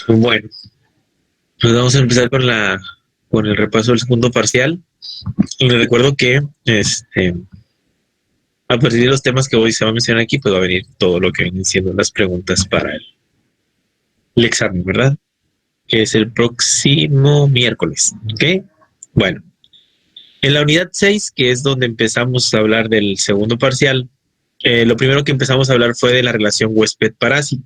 Bueno, pues vamos a empezar con el repaso del segundo parcial. Les recuerdo que a partir de los temas que hoy se va a mencionar aquí, pues va a venir todo lo que vienen siendo las preguntas para el examen, ¿verdad? Que es el próximo miércoles, ¿ok? Bueno, en la unidad 6, que es donde empezamos a hablar del segundo parcial, lo primero que empezamos a hablar fue de la relación huésped-parásito.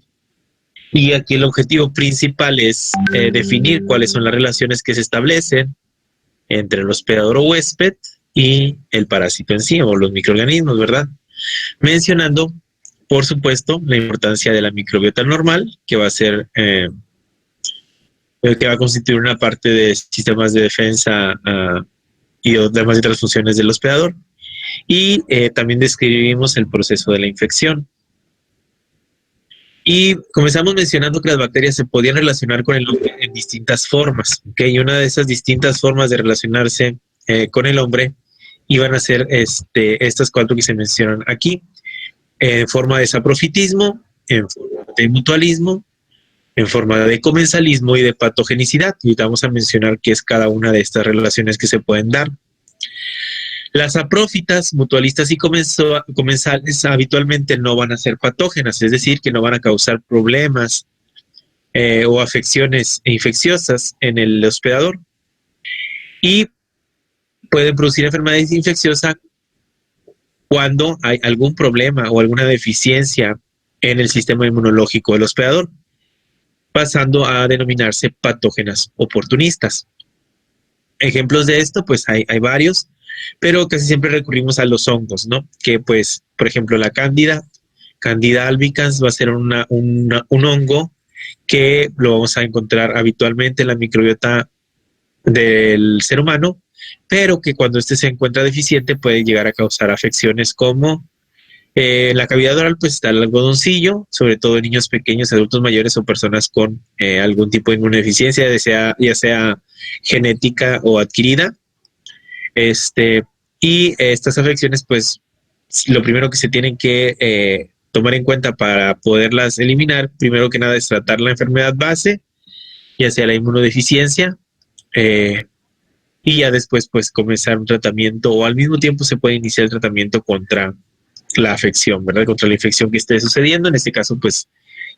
Y aquí el objetivo principal es definir cuáles son las relaciones que se establecen entre el hospedador o huésped y el parásito en sí, o los microorganismos, ¿verdad? Mencionando, por supuesto, la importancia de la microbiota normal, que va a ser, que va a constituir una parte de sistemas de defensa y demás otras funciones del hospedador. Y también describimos el proceso de la infección. Y comenzamos mencionando que las bacterias se podían relacionar con el hombre en distintas formas, ¿ok? Y una de esas distintas formas de relacionarse con el hombre iban a ser estas cuatro que se mencionan aquí, en forma de saprofitismo, en forma de mutualismo, en forma de comensalismo y de patogenicidad. Y vamos a mencionar qué es cada una de estas relaciones que se pueden dar. Las saprófitas, mutualistas y comensales habitualmente no van a ser patógenas, es decir, que no van a causar problemas o afecciones infecciosas en el hospedador. Y pueden producir enfermedades infecciosas cuando hay algún problema o alguna deficiencia en el sistema inmunológico del hospedador, pasando a denominarse patógenas oportunistas. Ejemplos de esto, pues hay varios, pero casi siempre recurrimos a los hongos, ¿no? Que pues, por ejemplo, la Candida albicans va a ser un hongo que lo vamos a encontrar habitualmente en la microbiota del ser humano, pero que cuando este se encuentra deficiente puede llegar a causar afecciones como la cavidad oral, pues está el algodoncillo, sobre todo en niños pequeños, adultos mayores o personas con algún tipo de inmunodeficiencia, ya sea genética o adquirida. Y estas afecciones, pues lo primero que se tienen que tomar en cuenta para poderlas eliminar, primero que nada es tratar la enfermedad base, ya sea la inmunodeficiencia, y ya después pues comenzar un tratamiento o al mismo tiempo se puede iniciar el tratamiento contra la afección, ¿verdad? Contra la infección que esté sucediendo, en este caso pues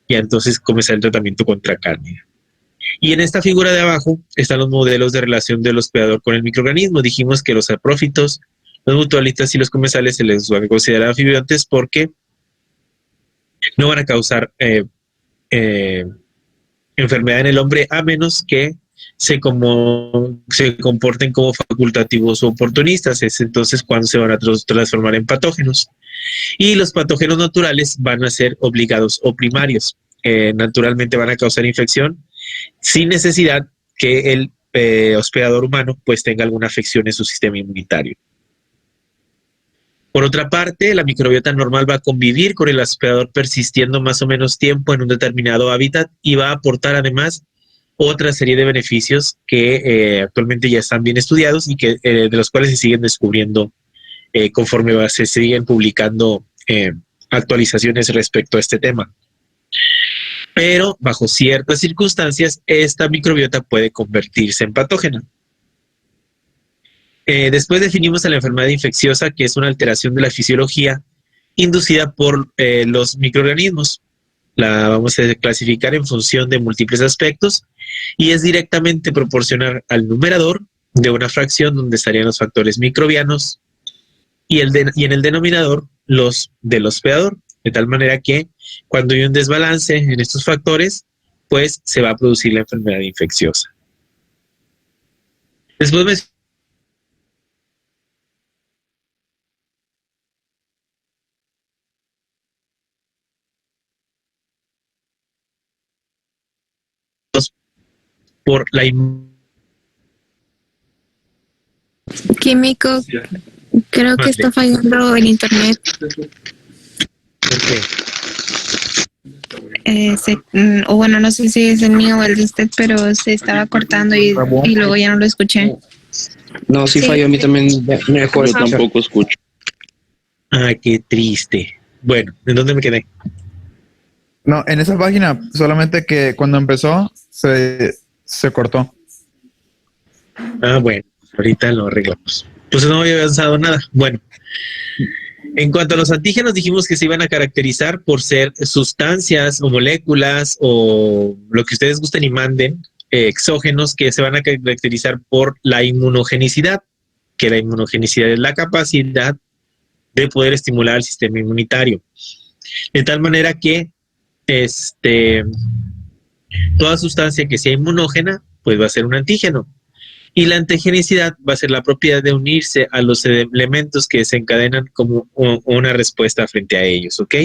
ya entonces comenzar el tratamiento contra Candida. Y en esta figura de abajo están los modelos de relación del hospedador con el microorganismo. Dijimos que los saprófitos, los mutualistas y los comensales se les van a considerar anfibiontes porque no van a causar enfermedad en el hombre a menos que se comporten como facultativos o oportunistas. Es entonces cuando se van a transformar en patógenos. Y los patógenos naturales van a ser obligados o primarios. Naturalmente van a causar infección sin necesidad que el hospedador humano pues tenga alguna afección en su sistema inmunitario. Por otra parte, la microbiota normal va a convivir con el hospedador persistiendo más o menos tiempo en un determinado hábitat y va a aportar además otra serie de beneficios que actualmente ya están bien estudiados y que, de los cuales se siguen descubriendo conforme se siguen publicando actualizaciones respecto a este tema. Pero bajo ciertas circunstancias, esta microbiota puede convertirse en patógena. Después definimos a la enfermedad infecciosa, que es una alteración de la fisiología inducida por los microorganismos. La vamos a clasificar en función de múltiples aspectos y es directamente proporcional al numerador de una fracción donde estarían los factores microbianos y en el denominador los del hospedador, de tal manera que cuando hay un desbalance en estos factores, pues se va a producir la enfermedad infecciosa. Después por la Químico, creo que está fallando el internet. O bueno, no sé si es el mío o el de usted, pero se estaba cortando y luego ya no lo escuché. No, sí falló, a mí también mejor. Yo tampoco escucho. Qué triste. Bueno, ¿en dónde me quedé? No, en esa página, solamente que cuando empezó se cortó. Ah, bueno, ahorita lo arreglamos. Pues no había avanzado nada. Bueno, en cuanto a los antígenos, dijimos que se iban a caracterizar por ser sustancias o moléculas o lo que ustedes gusten y manden, exógenos, que se van a caracterizar por la inmunogenicidad, que la inmunogenicidad es la capacidad de poder estimular al sistema inmunitario. De tal manera que toda sustancia que sea inmunógena, pues va a ser un antígeno. Y la antigenicidad va a ser la propiedad de unirse a los elementos que desencadenan como una respuesta frente a ellos, ¿ok?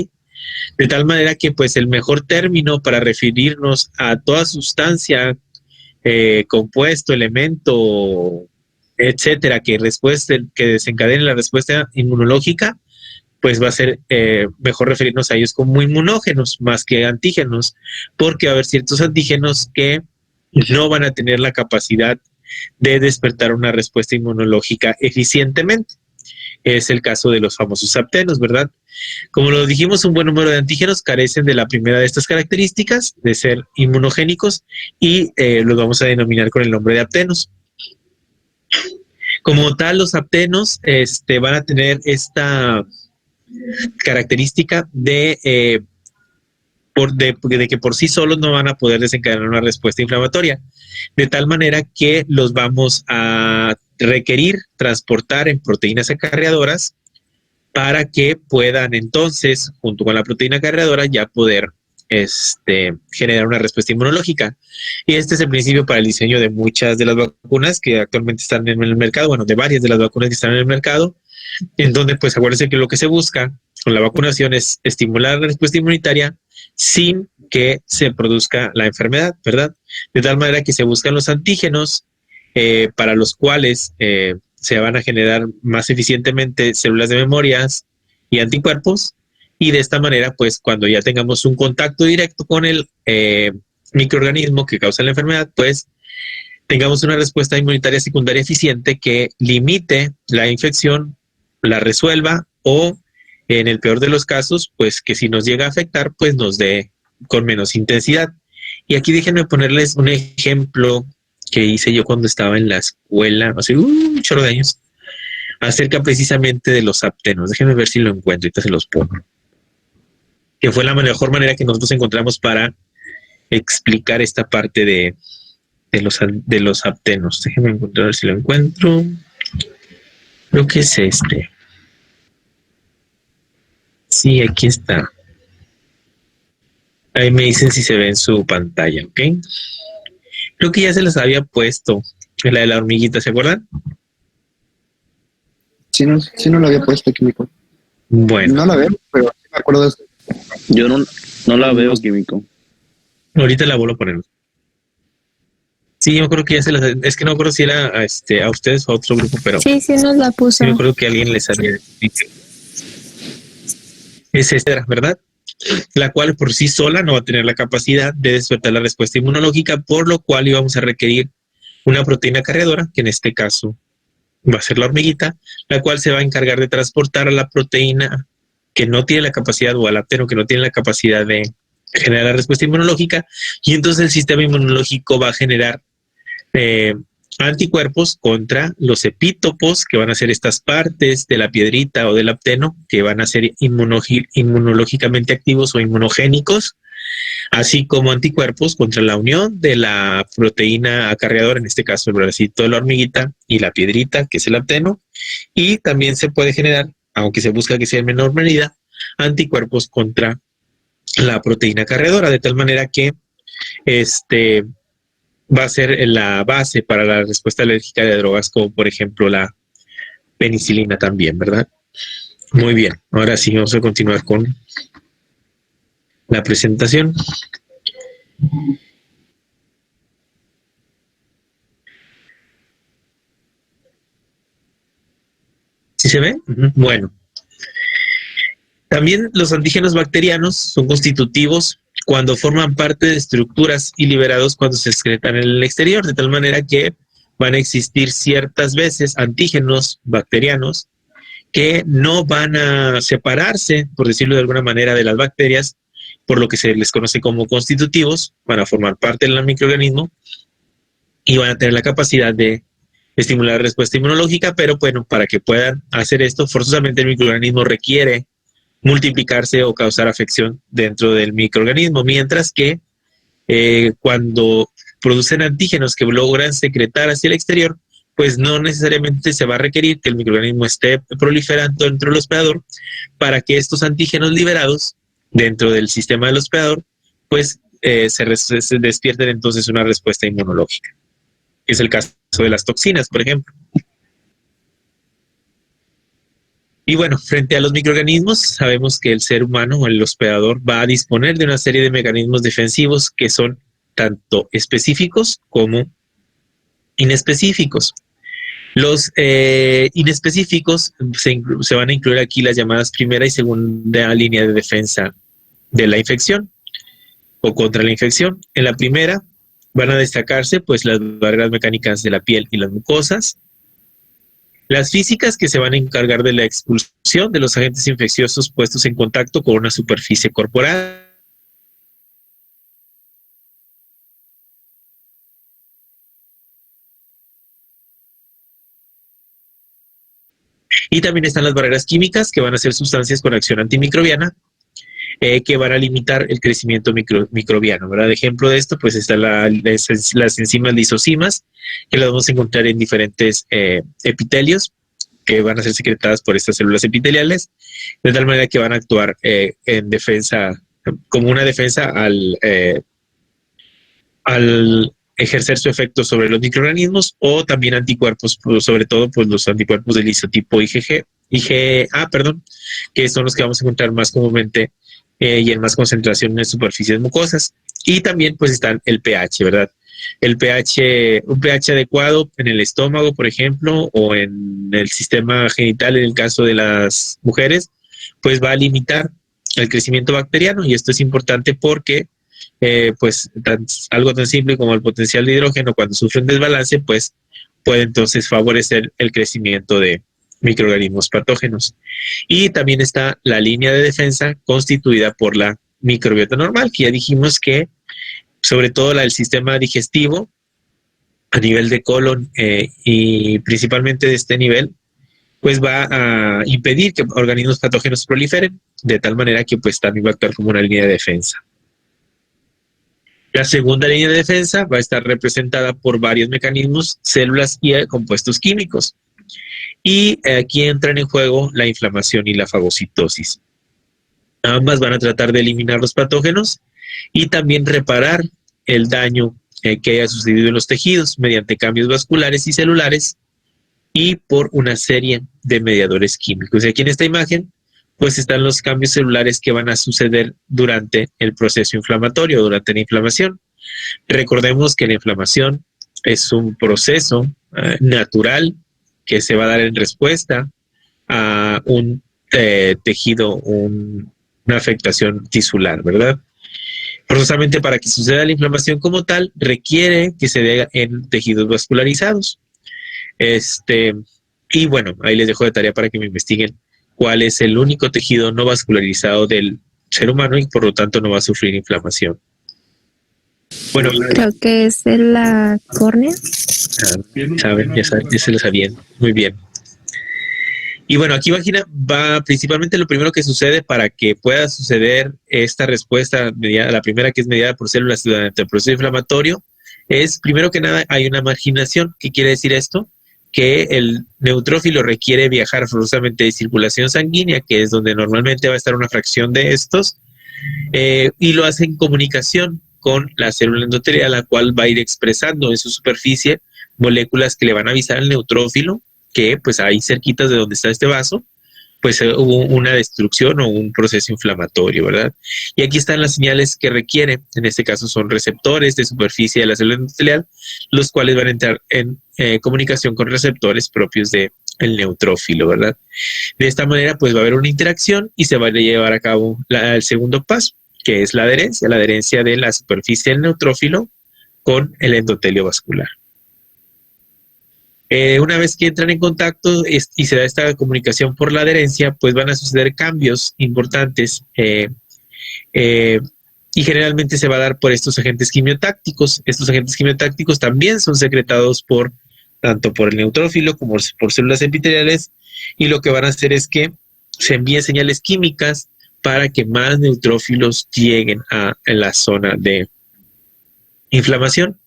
De tal manera que pues el mejor término para referirnos a toda sustancia, compuesto, elemento, etcétera, que desencadene la respuesta inmunológica, pues va a ser mejor referirnos a ellos como inmunógenos más que antígenos, porque va a haber ciertos antígenos que no van a tener la capacidad de despertar una respuesta inmunológica eficientemente. Es el caso de los famosos aptenos, ¿verdad? Como lo dijimos, un buen número de antígenos carecen de la primera de estas características, de ser inmunogénicos, y los vamos a denominar con el nombre de aptenos. Como tal, los aptenos van a tener esta característica de que por sí solos no van a poder desencadenar una respuesta inflamatoria, de tal manera que los vamos a requerir transportar en proteínas acarreadoras para que puedan entonces, junto con la proteína acarreadora, ya poder generar una respuesta inmunológica. Y este es el principio para el diseño de muchas de las vacunas que actualmente están en el mercado, bueno, de varias de las vacunas que están en el mercado, en donde pues acuérdense que lo que se busca con la vacunación es estimular la respuesta inmunitaria sin que se produzca la enfermedad, ¿verdad? De tal manera que se buscan los antígenos para los cuales se van a generar más eficientemente células de memorias y anticuerpos, y de esta manera, pues cuando ya tengamos un contacto directo con el microorganismo que causa la enfermedad, pues tengamos una respuesta inmunitaria secundaria eficiente que limite la infección, la resuelva o, en el peor de los casos, pues que si nos llega a afectar, pues nos dé con menos intensidad. Y aquí déjenme ponerles un ejemplo que hice yo cuando estaba en la escuela, hace un chorro de años, acerca precisamente de los aptenos. Déjenme ver si lo encuentro, ahorita se los pongo. Que fue la mejor manera que nosotros encontramos para explicar esta parte de los aptenos. Déjenme encontrar si lo encuentro. Creo que es este. Sí, aquí está. Ahí me dicen si se ve en su pantalla, ¿ok? Creo que ya se las había puesto. La de la hormiguita, ¿se acuerdan? Sí, no lo había puesto, Químico. Bueno. No la veo, pero sí me acuerdo de eso. Yo no la veo, Químico. Ahorita la vuelvo a poner. Sí, yo creo que ya se las... Es que no recuerdo si era a ustedes o a otro grupo, pero... Sí, nos la puso. Yo creo que alguien les había dicho. Es esta, ¿verdad? La cual por sí sola no va a tener la capacidad de despertar la respuesta inmunológica, por lo cual íbamos a requerir una proteína cargadora, que en este caso va a ser la hormiguita, la cual se va a encargar de transportar a la proteína que no tiene la capacidad, o al apteno que no tiene la capacidad de generar la respuesta inmunológica, y entonces el sistema inmunológico va a generar anticuerpos contra los epítopos, que van a ser estas partes de la piedrita o del apteno, que van a ser inmunológicamente activos o inmunogénicos, así como anticuerpos contra la unión de la proteína acarreadora, en este caso el bracito de la hormiguita, y la piedrita, que es el apteno, y también se puede generar, aunque se busca que sea en menor medida, anticuerpos contra la proteína acarreadora, de tal manera que va a ser la base para la respuesta alérgica de drogas, como por ejemplo la penicilina también, ¿verdad? Muy bien, ahora sí vamos a continuar con la presentación. ¿Sí se ve? Bueno. También los antígenos bacterianos son constitutivos cuando forman parte de estructuras y liberados cuando se excretan en el exterior, de tal manera que van a existir ciertas veces antígenos bacterianos que no van a separarse, por decirlo de alguna manera, de las bacterias, por lo que se les conoce como constitutivos, van a formar parte del microorganismo y van a tener la capacidad de estimular respuesta inmunológica, pero bueno, para que puedan hacer esto, forzosamente el microorganismo requiere multiplicarse o causar afección dentro del microorganismo, mientras que cuando producen antígenos que logran secretar hacia el exterior, pues no necesariamente se va a requerir que el microorganismo esté proliferando dentro del hospedador para que estos antígenos liberados dentro del sistema del hospedador, pues se despierten entonces una respuesta inmunológica. Es el caso de las toxinas, por ejemplo. Y bueno, frente a los microorganismos, sabemos que el ser humano o el hospedador va a disponer de una serie de mecanismos defensivos que son tanto específicos como inespecíficos. Los inespecíficos se van a incluir aquí las llamadas primera y segunda línea de defensa de la infección o contra la infección. En la primera van a destacarse pues las barreras mecánicas de la piel y las mucosas, las físicas que se van a encargar de la expulsión de los agentes infecciosos puestos en contacto con una superficie corporal. Y también están las barreras químicas, que van a ser sustancias con acción antimicrobiana, que van a limitar el crecimiento microbiano, ¿verdad? Ejemplo de esto, pues están las enzimas lisosimas, que las vamos a encontrar en diferentes epitelios, que van a ser secretadas por estas células epiteliales, de tal manera que van a actuar en defensa, como una defensa al ejercer su efecto sobre los microorganismos, o también anticuerpos, sobre todo pues los anticuerpos del isotipo IgA, que son los que vamos a encontrar más comúnmente y en más concentración en superficies mucosas. Y también pues están el pH, ¿verdad? El pH, un pH adecuado en el estómago, por ejemplo, o en el sistema genital en el caso de las mujeres, pues va a limitar el crecimiento bacteriano, y esto es importante porque pues algo tan simple como el potencial de hidrógeno, cuando sufre un desbalance, pues puede entonces favorecer el crecimiento de microorganismos patógenos. Y también está la línea de defensa constituida por la microbiota normal, que ya dijimos que sobre todo la del sistema digestivo a nivel de colon y principalmente de este nivel, pues va a impedir que organismos patógenos proliferen, de tal manera que pues también va a actuar como una línea de defensa. La segunda línea de defensa va a estar representada por varios mecanismos, células y compuestos químicos. Y aquí entran en juego la inflamación y la fagocitosis. Ambas van a tratar de eliminar los patógenos y también reparar el daño que haya sucedido en los tejidos mediante cambios vasculares y celulares y por una serie de mediadores químicos. Y aquí en esta imagen pues están los cambios celulares que van a suceder durante el proceso inflamatorio, durante la inflamación. Recordemos que la inflamación es un proceso natural que se va a dar en respuesta a un tejido, una afectación tisular, ¿verdad? Forzosamente, para que suceda la inflamación como tal, requiere que se dé en tejidos vascularizados. Y bueno, ahí les dejo de tarea para que me investiguen cuál es el único tejido no vascularizado del ser humano y por lo tanto no va a sufrir inflamación. Bueno, Creo que es de la córnea. saben, ya se lo sabían. Muy bien. Y bueno, aquí va principalmente lo primero que sucede para que pueda suceder esta respuesta, la primera que es mediada por células durante el proceso inflamatorio, es primero que nada hay una marginación. ¿Qué quiere decir esto? Que el neutrófilo requiere viajar forzosamente de circulación sanguínea, que es donde normalmente va a estar una fracción de estos, y lo hace en comunicación con la célula endotelial, la cual va a ir expresando en su superficie moléculas que le van a avisar al neutrófilo que pues ahí cerquitas de donde está este vaso, pues hubo una destrucción o un proceso inflamatorio, ¿verdad? Y aquí están las señales que requiere, en este caso son receptores de superficie de la célula endotelial, los cuales van a entrar en comunicación con receptores propios del neutrófilo, ¿verdad? De esta manera pues va a haber una interacción y se va a llevar a cabo el segundo paso, que es la adherencia de la superficie del neutrófilo con el endotelio vascular. Una vez que entran en contacto y se da esta comunicación por la adherencia, pues van a suceder cambios importantes y generalmente se va a dar por estos agentes quimiotácticos. Estos agentes quimiotácticos también son secretados tanto por el neutrófilo como por células epiteliales, y lo que van a hacer es que se envíen señales químicas para que más neutrófilos lleguen a la zona de inflamación.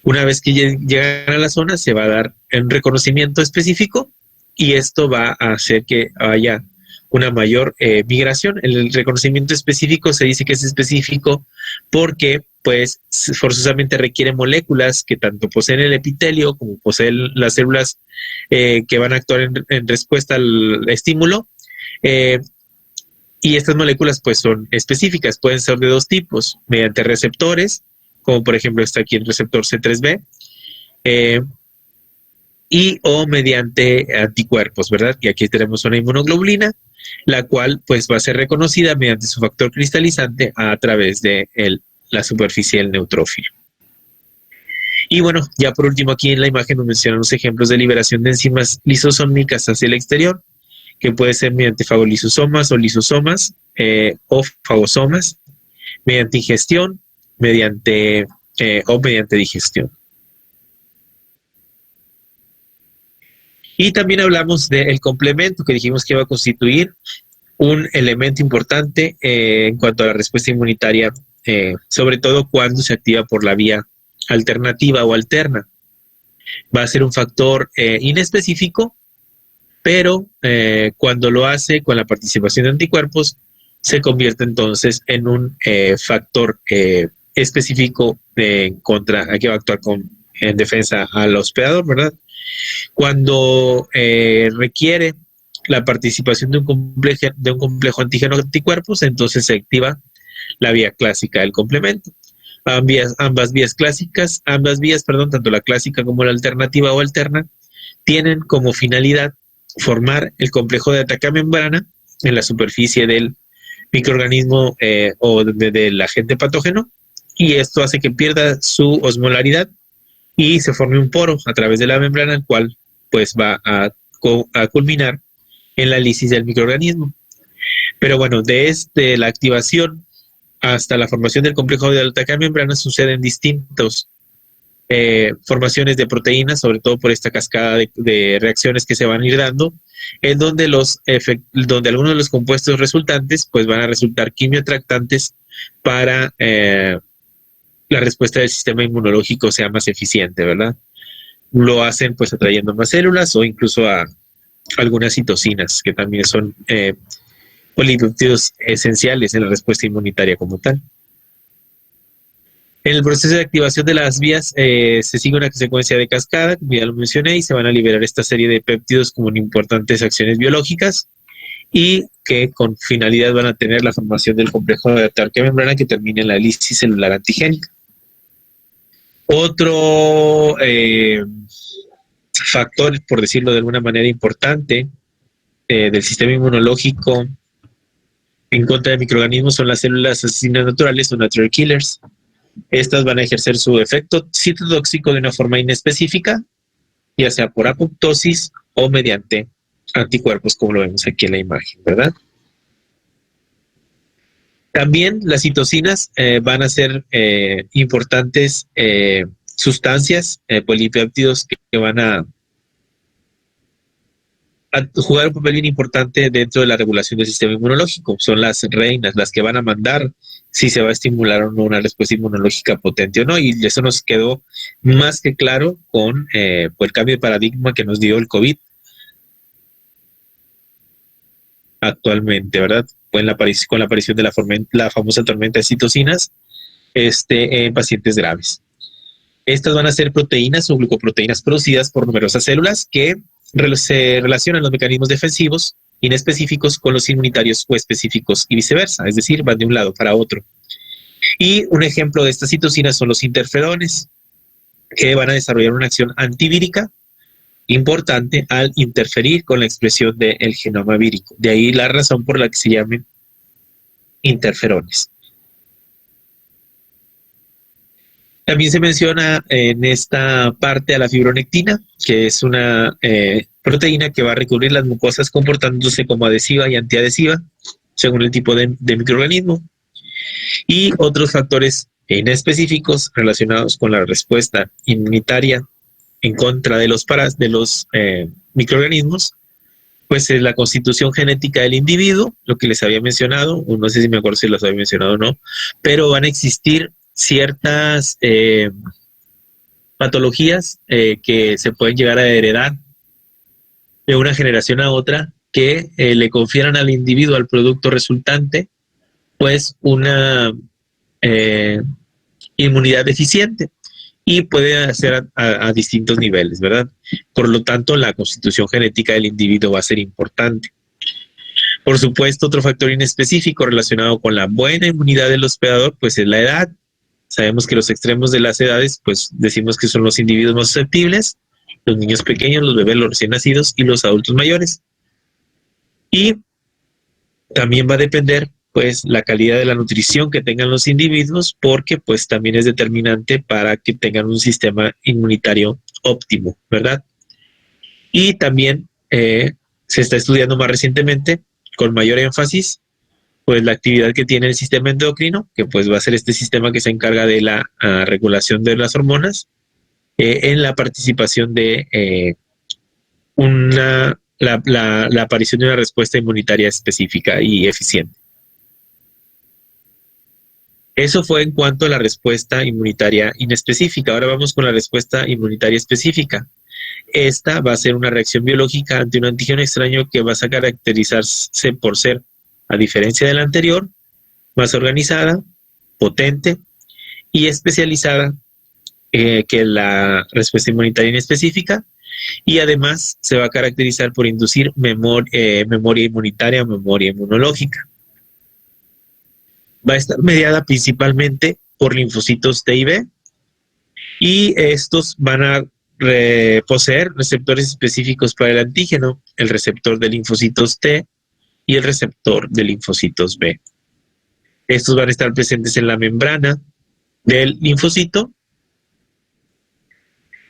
Una vez que llegan a la zona, se va a dar un reconocimiento específico, y esto va a hacer que haya una mayor migración. El reconocimiento específico se dice que es específico porque pues forzosamente requiere moléculas que tanto poseen el epitelio como poseen las células que van a actuar en respuesta al estímulo, y estas moléculas pues son específicas, pueden ser de dos tipos: mediante receptores, como por ejemplo está aquí el receptor C3b, y o mediante anticuerpos, ¿verdad? Y aquí tenemos una inmunoglobulina, la cual pues va a ser reconocida mediante su factor cristalizante a través de la superficie del neutrófilo. Y bueno, ya por último aquí en la imagen nos mencionan los ejemplos de liberación de enzimas lisosómicas hacia el exterior, que puede ser mediante fagolisosomas o lisosomas o fagosomas, mediante ingestión, mediante digestión. Y también hablamos del complemento, que dijimos que iba a constituir un elemento importante en cuanto a la respuesta inmunitaria, sobre todo cuando se activa por la vía alternativa o alterna. Va a ser un factor inespecífico, pero cuando lo hace con la participación de anticuerpos, se convierte entonces en un factor específico que va a actuar en defensa al hospedador, ¿verdad? Cuando requiere la participación de un complejo antígeno-anticuerpos, entonces se activa la vía clásica del complemento. Ambas vías, tanto la clásica como la alternativa o alterna, tienen como finalidad formar el complejo de ataque-membrana en la superficie del microorganismo o del agente patógeno, y esto hace que pierda su osmolaridad y se forme un poro a través de la membrana, el cual pues va a culminar en la lisis del microorganismo. Pero bueno, desde la activación hasta la formación del complejo de ataque a membrana suceden distintos formaciones de proteínas, sobre todo por esta cascada de reacciones que se van a ir dando, en donde algunos de los compuestos resultantes pues van a resultar quimiotractantes para la respuesta del sistema inmunológico sea más eficiente, ¿verdad? Lo hacen pues atrayendo más células o incluso a algunas citocinas, que también son polipéptidos esenciales en la respuesta inmunitaria como tal. En el proceso de activación de las vías se sigue una secuencia de cascada, como ya lo mencioné, y se van a liberar esta serie de péptidos como importantes acciones biológicas, y que con finalidad van a tener la formación del complejo de ataque a membrana que termina en la lisis celular antigénica. Otro factor, por decirlo de alguna manera importante, del sistema inmunológico en contra de microorganismos son las células asesinas naturales o natural killers. Estas van a ejercer su efecto citotóxico de una forma inespecífica, ya sea por apoptosis o mediante anticuerpos, como lo vemos aquí en la imagen, ¿verdad? También las citocinas van a ser importantes sustancias, polipéptidos que van a jugar un papel bien importante dentro de la regulación del sistema inmunológico. Son las reinas, las que van a mandar si se va a estimular o no una respuesta inmunológica potente o no, y eso nos quedó más que claro con el cambio de paradigma que nos dio el COVID actualmente, ¿verdad? Con la aparición de la famosa tormenta de citocinas en pacientes graves. Estas van a ser proteínas o glucoproteínas producidas por numerosas células que se relacionan los mecanismos defensivos inespecíficos con los inmunitarios o específicos y viceversa, es decir, van de un lado para otro. Y un ejemplo de estas citocinas son los interferones, que van a desarrollar una acción antivírica importante al interferir con la expresión del genoma vírico. De ahí la razón por la que se llaman interferones. También se menciona en esta parte a la fibronectina, que es una proteína que va a recubrir las mucosas comportándose como adhesiva y antiadhesiva, según el tipo de microorganismo. Y otros factores inespecíficos relacionados con la respuesta inmunitaria en contra de los microorganismos, pues es la constitución genética del individuo, lo que les había mencionado, no sé si me acuerdo si los había mencionado o no, pero van a existir ciertas patologías que se pueden llegar a heredar de una generación a otra, que le confieran al individuo, al producto resultante, pues una inmunidad deficiente, y puede ser a distintos niveles, ¿verdad? Por lo tanto, la constitución genética del individuo va a ser importante. Por supuesto, otro factor inespecífico relacionado con la buena inmunidad del hospedador, pues es la edad. Sabemos que los extremos de las edades, pues decimos que son los individuos más susceptibles, los niños pequeños, los bebés, los recién nacidos y los adultos mayores. Y también va a depender pues la calidad de la nutrición que tengan los individuos, porque pues también es determinante para que tengan un sistema inmunitario óptimo, ¿verdad? Y también se está estudiando más recientemente, con mayor énfasis, pues la actividad que tiene el sistema endocrino, que pues va a ser este sistema que se encarga de la regulación de las hormonas, en la participación de la aparición de una respuesta inmunitaria específica y eficiente. Eso fue en cuanto a la respuesta inmunitaria inespecífica. Ahora vamos con la respuesta inmunitaria específica. Esta va a ser una reacción biológica ante un antígeno extraño que va a caracterizarse por ser, a diferencia de la anterior, más organizada, potente y especializada que la respuesta inmunitaria inespecífica, y además se va a caracterizar por inducir memoria inmunitaria o memoria inmunológica. Va a estar mediada principalmente por linfocitos T y B, y estos van a poseer receptores específicos para el antígeno, el receptor de linfocitos T y el receptor de linfocitos B. Estos van a estar presentes en la membrana del linfocito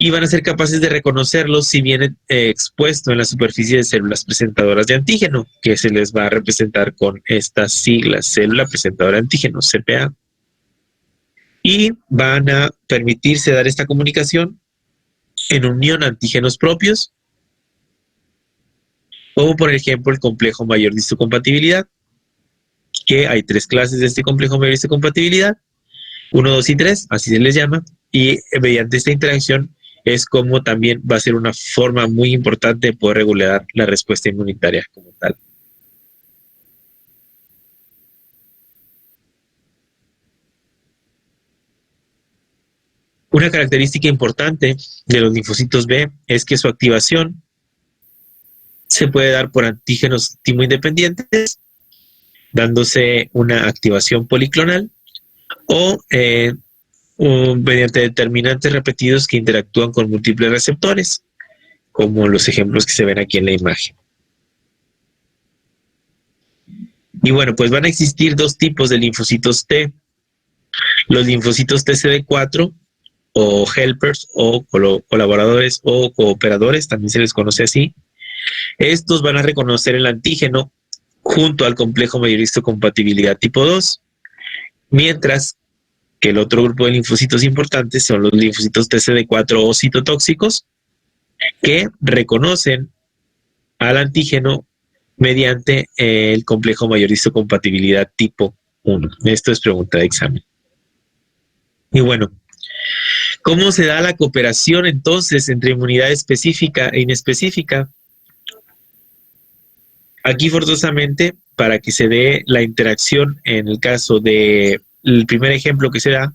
y van a ser capaces de reconocerlos si viene expuesto en la superficie de células presentadoras de antígeno, que se les va a representar con estas siglas, célula presentadora de antígeno, CPA. Y van a permitirse dar esta comunicación en unión a antígenos propios, como por ejemplo el complejo mayor de histocompatibilidad, que hay 3 clases de este complejo mayor de histocompatibilidad, 1, 2 y 3, así se les llama, y mediante esta interacción es como también va a ser una forma muy importante de poder regular la respuesta inmunitaria como tal. Una característica importante de los linfocitos B es que su activación se puede dar por antígenos timoindependientes, dándose una activación policlonal, o mediante determinantes repetidos que interactúan con múltiples receptores, como los ejemplos que se ven aquí en la imagen. Y bueno, pues van a existir 2 tipos de linfocitos T. Los linfocitos TCD4 o helpers o colaboradores o cooperadores, también se les conoce así. Estos van a reconocer el antígeno junto al complejo mayor histocompatibilidad tipo 2, mientras que el otro grupo de linfocitos importantes son los linfocitos TCD4 o citotóxicos, que reconocen al antígeno mediante el complejo mayor histocompatibilidad tipo 1. Esto es pregunta de examen. Y bueno, ¿cómo se da la cooperación entonces entre inmunidad específica e inespecífica? Aquí forzosamente, para que se dé la interacción en el caso de el primer ejemplo que se da,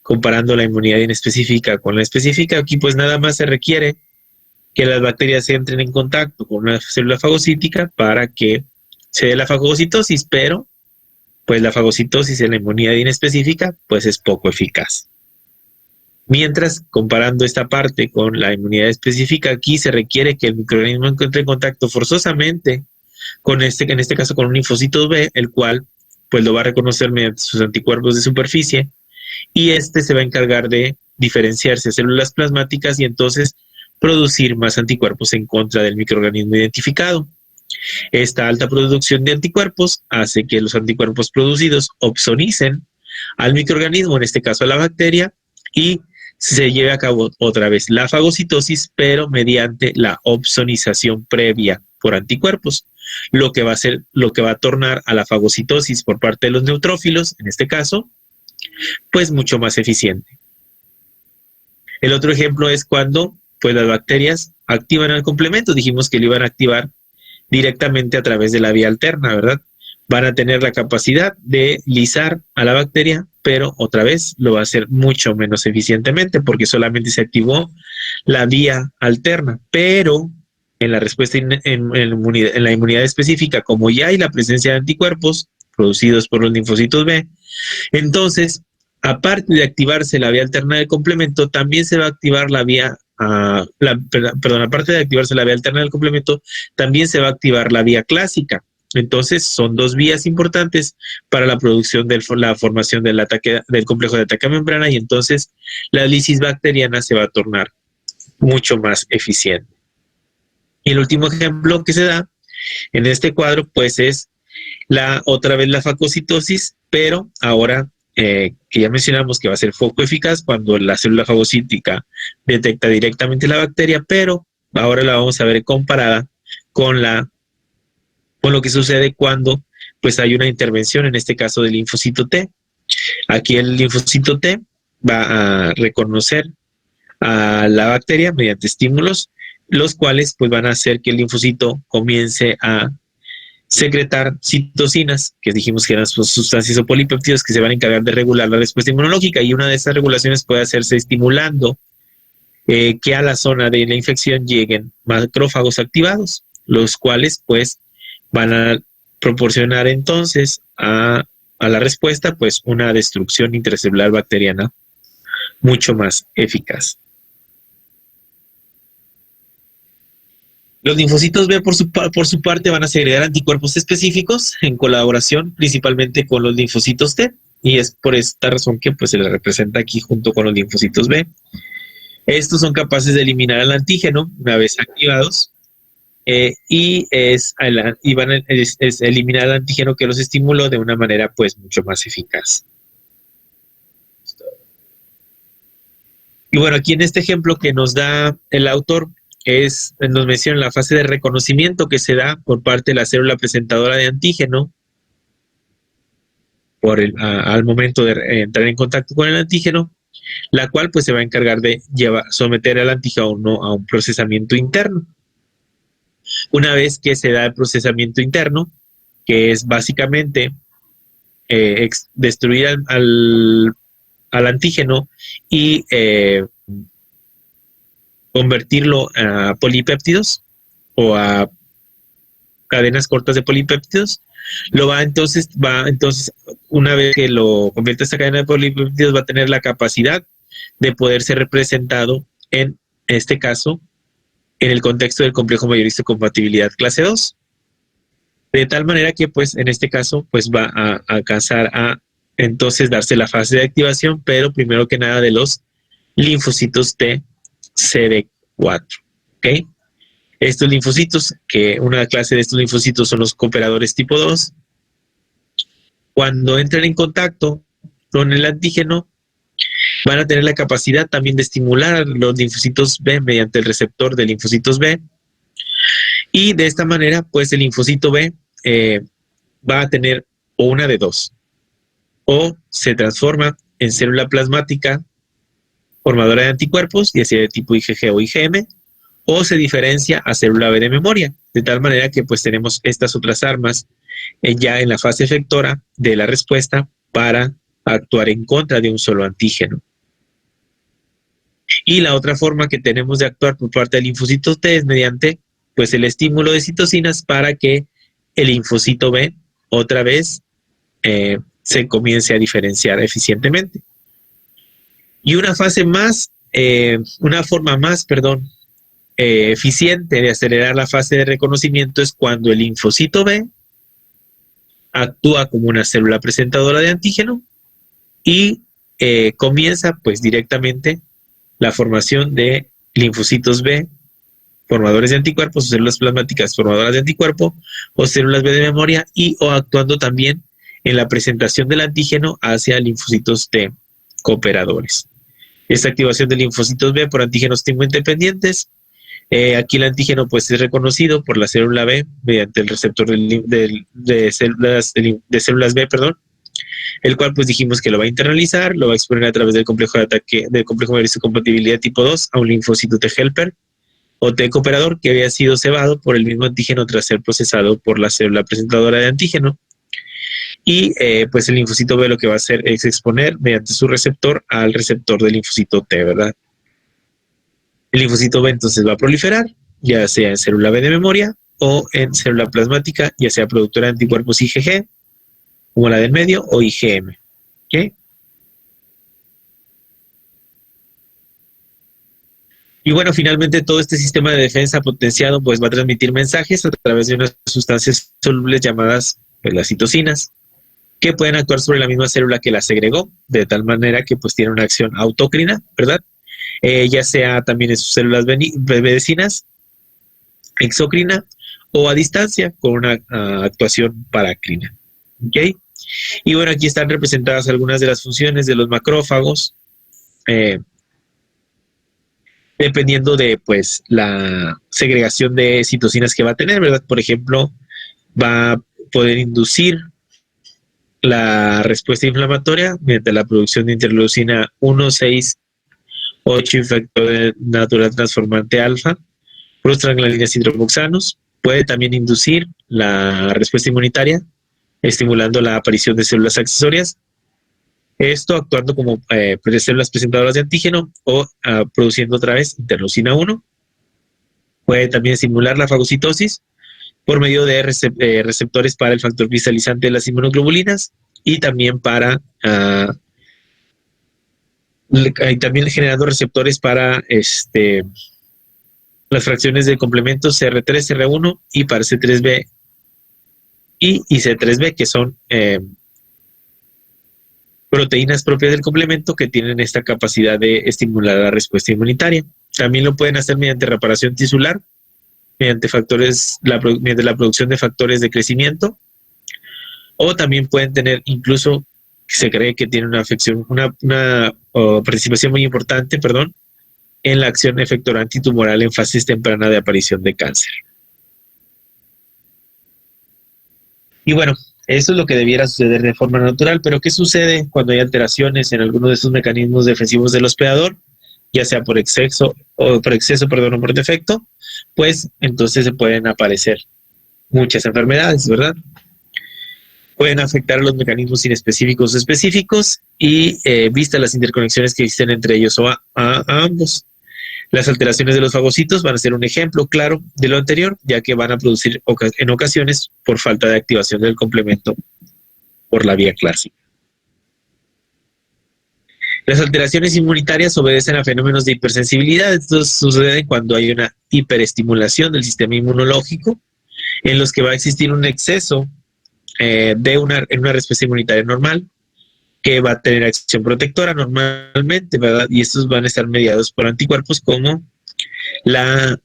comparando la inmunidad inespecífica con la específica, aquí pues nada más se requiere que las bacterias entren en contacto con una célula fagocítica para que se dé la fagocitosis, pero pues la fagocitosis en la inmunidad inespecífica pues es poco eficaz. Mientras, comparando esta parte con la inmunidad específica, aquí se requiere que el microorganismo encuentre en contacto forzosamente con en este caso con un linfocito B, el cual pues lo va a reconocer mediante sus anticuerpos de superficie, y este se va a encargar de diferenciarse a células plasmáticas y entonces producir más anticuerpos en contra del microorganismo identificado. Esta alta producción de anticuerpos hace que los anticuerpos producidos opsonicen al microorganismo, en este caso a la bacteria, y se lleve a cabo otra vez la fagocitosis, pero mediante la opsonización previa por anticuerpos, lo que va a tornar a la fagocitosis por parte de los neutrófilos, en este caso, pues mucho más eficiente. El otro ejemplo es cuando pues las bacterias activan al complemento. Dijimos que lo iban a activar directamente a través de la vía alterna, ¿verdad? Van a tener la capacidad de lisar a la bacteria, pero otra vez lo va a hacer mucho menos eficientemente porque solamente se activó la vía alterna. Pero en la respuesta en la inmunidad específica, como ya hay la presencia de anticuerpos producidos por los linfocitos B, entonces, aparte de activarse la vía alterna del complemento, también se va a activar la vía aparte de activarse la vía alterna del complemento, también se va a activar la vía clásica. Entonces, son dos vías importantes para la producción de la formación del complejo de ataque a membrana, y entonces la lisis bacteriana se va a tornar mucho más eficiente. Y el último ejemplo que se da en este cuadro, pues es otra vez la fagocitosis, pero ahora que ya mencionamos que va a ser foco eficaz cuando la célula fagocítica detecta directamente la bacteria, pero ahora la vamos a ver comparada con lo que sucede cuando pues hay una intervención, en este caso del linfocito T. Aquí el linfocito T va a reconocer a la bacteria mediante estímulos, los cuales pues van a hacer que el linfocito comience a secretar citocinas, que dijimos que eran sustancias o polipéptidos que se van a encargar de regular la respuesta inmunológica, y una de esas regulaciones puede hacerse estimulando que a la zona de la infección lleguen macrófagos activados, los cuales pues van a proporcionar entonces a la respuesta pues una destrucción intracelular bacteriana mucho más eficaz. Los linfocitos B por su parte van a segregar anticuerpos específicos en colaboración principalmente con los linfocitos T, y es por esta razón que pues se les representa aquí junto con los linfocitos B. Estos son capaces de eliminar el antígeno una vez activados y van a eliminar el antígeno que los estimuló de una manera pues mucho más eficaz. Y bueno, aquí en este ejemplo que nos da el autor nos menciona la fase de reconocimiento que se da por parte de la célula presentadora de antígeno al momento de entrar en contacto con el antígeno, la cual pues se va a encargar de someter al antígeno a un procesamiento interno. Una vez que se da el procesamiento interno, que es básicamente destruir al antígeno y convertirlo a polipéptidos o a cadenas cortas de polipéptidos, entonces, una vez que lo convierte a esta cadena de polipéptidos, va a tener la capacidad de poder ser representado, en este caso, en el contexto del complejo mayorista de compatibilidad clase 2. De tal manera que, pues, en este caso, pues va a alcanzar a, entonces, darse la fase de activación, pero primero que nada de los linfocitos T CD4, ¿ok? Estos linfocitos, que una clase de estos linfocitos son los cooperadores tipo 2, cuando entran en contacto con el antígeno, van a tener la capacidad también de estimular a los linfocitos B mediante el receptor de linfocitos B, y de esta manera, pues el linfocito B va a tener o una de dos, o se transforma en célula plasmática formadora de anticuerpos, ya sea de tipo IgG o IgM, o se diferencia a célula B de memoria, de tal manera que pues tenemos estas otras armas ya en la fase efectora de la respuesta para actuar en contra de un solo antígeno. Y la otra forma que tenemos de actuar por parte del linfocito T es mediante pues el estímulo de citocinas para que el linfocito B otra vez se comience a diferenciar eficientemente. Y una forma más, eficiente de acelerar la fase de reconocimiento es cuando el linfocito B actúa como una célula presentadora de antígeno y comienza pues directamente la formación de linfocitos B formadores de anticuerpos, o células plasmáticas formadoras de anticuerpo, o células B de memoria, y o actuando también en la presentación del antígeno hacia linfocitos T cooperadores. Esta activación de linfocitos B por antígenos T independientes. Aquí el antígeno pues es reconocido por la célula B mediante el receptor de células B, perdón, el cual pues dijimos que lo va a internalizar, lo va a exponer a través del complejo de ataque, del complejo de compatibilidad tipo 2 a un linfocito T helper o T cooperador que había sido cebado por el mismo antígeno tras ser procesado por la célula presentadora de antígeno. Y pues el linfocito B lo que va a hacer es exponer mediante su receptor al receptor del linfocito T, ¿verdad? El linfocito B entonces va a proliferar, ya sea en célula B de memoria o en célula plasmática, ya sea productora de anticuerpos IgG, como la del medio, o IgM. ¿Okay? Y bueno, finalmente todo este sistema de defensa potenciado pues va a transmitir mensajes a través de unas sustancias solubles llamadas pues, las citocinas, que pueden actuar sobre la misma célula que la segregó, de tal manera que pues tiene una acción autócrina, ¿verdad? Ya sea también en sus células vecinas, exócrina, o a distancia con una actuación parácrina. ¿Okay? Y bueno, aquí están representadas algunas de las funciones de los macrófagos, dependiendo de pues la segregación de citocinas que va a tener, ¿verdad? Por ejemplo, va a poder inducir la respuesta inflamatoria mediante la producción de interleucina 1, 6, 8 y factor natural transformante alfa, prostaglandinas y hidroxanos. Puede también inducir la respuesta inmunitaria, estimulando la aparición de células accesorias. Esto actuando como células presentadoras de antígeno o produciendo otra vez interleucina 1. Puede también estimular la fagocitosis por medio de receptores para el factor cristalizante de las inmunoglobulinas y también para también generando receptores para las fracciones de complementos CR3, CR1 y para C3b y C3b, que son proteínas propias del complemento que tienen esta capacidad de estimular la respuesta inmunitaria. También lo pueden hacer mediante reparación tisular, mediante mediante la producción de factores de crecimiento, o también pueden tener, incluso se cree que tiene una afección, una participación muy importante, perdón, en la acción efectora antitumoral en fases tempranas de aparición de cáncer. Y bueno, eso es lo que debiera suceder de forma natural, pero ¿qué sucede cuando hay alteraciones en alguno de estos mecanismos defensivos del hospedador, ya sea por exceso o por defecto? Pues entonces se pueden aparecer muchas enfermedades, ¿verdad? Pueden afectar a los mecanismos inespecíficos o específicos y vistas las interconexiones que existen entre ellos o a ambos. Las alteraciones de los fagocitos van a ser un ejemplo claro de lo anterior, ya que van a producir en ocasiones por falta de activación del complemento por la vía clásica. Las alteraciones inmunitarias obedecen a fenómenos de hipersensibilidad. Esto sucede cuando hay una hiperestimulación del sistema inmunológico, en los que va a existir un exceso en una respuesta inmunitaria normal, que va a tener acción protectora normalmente, ¿verdad? Y estos van a estar mediados por anticuerpos como las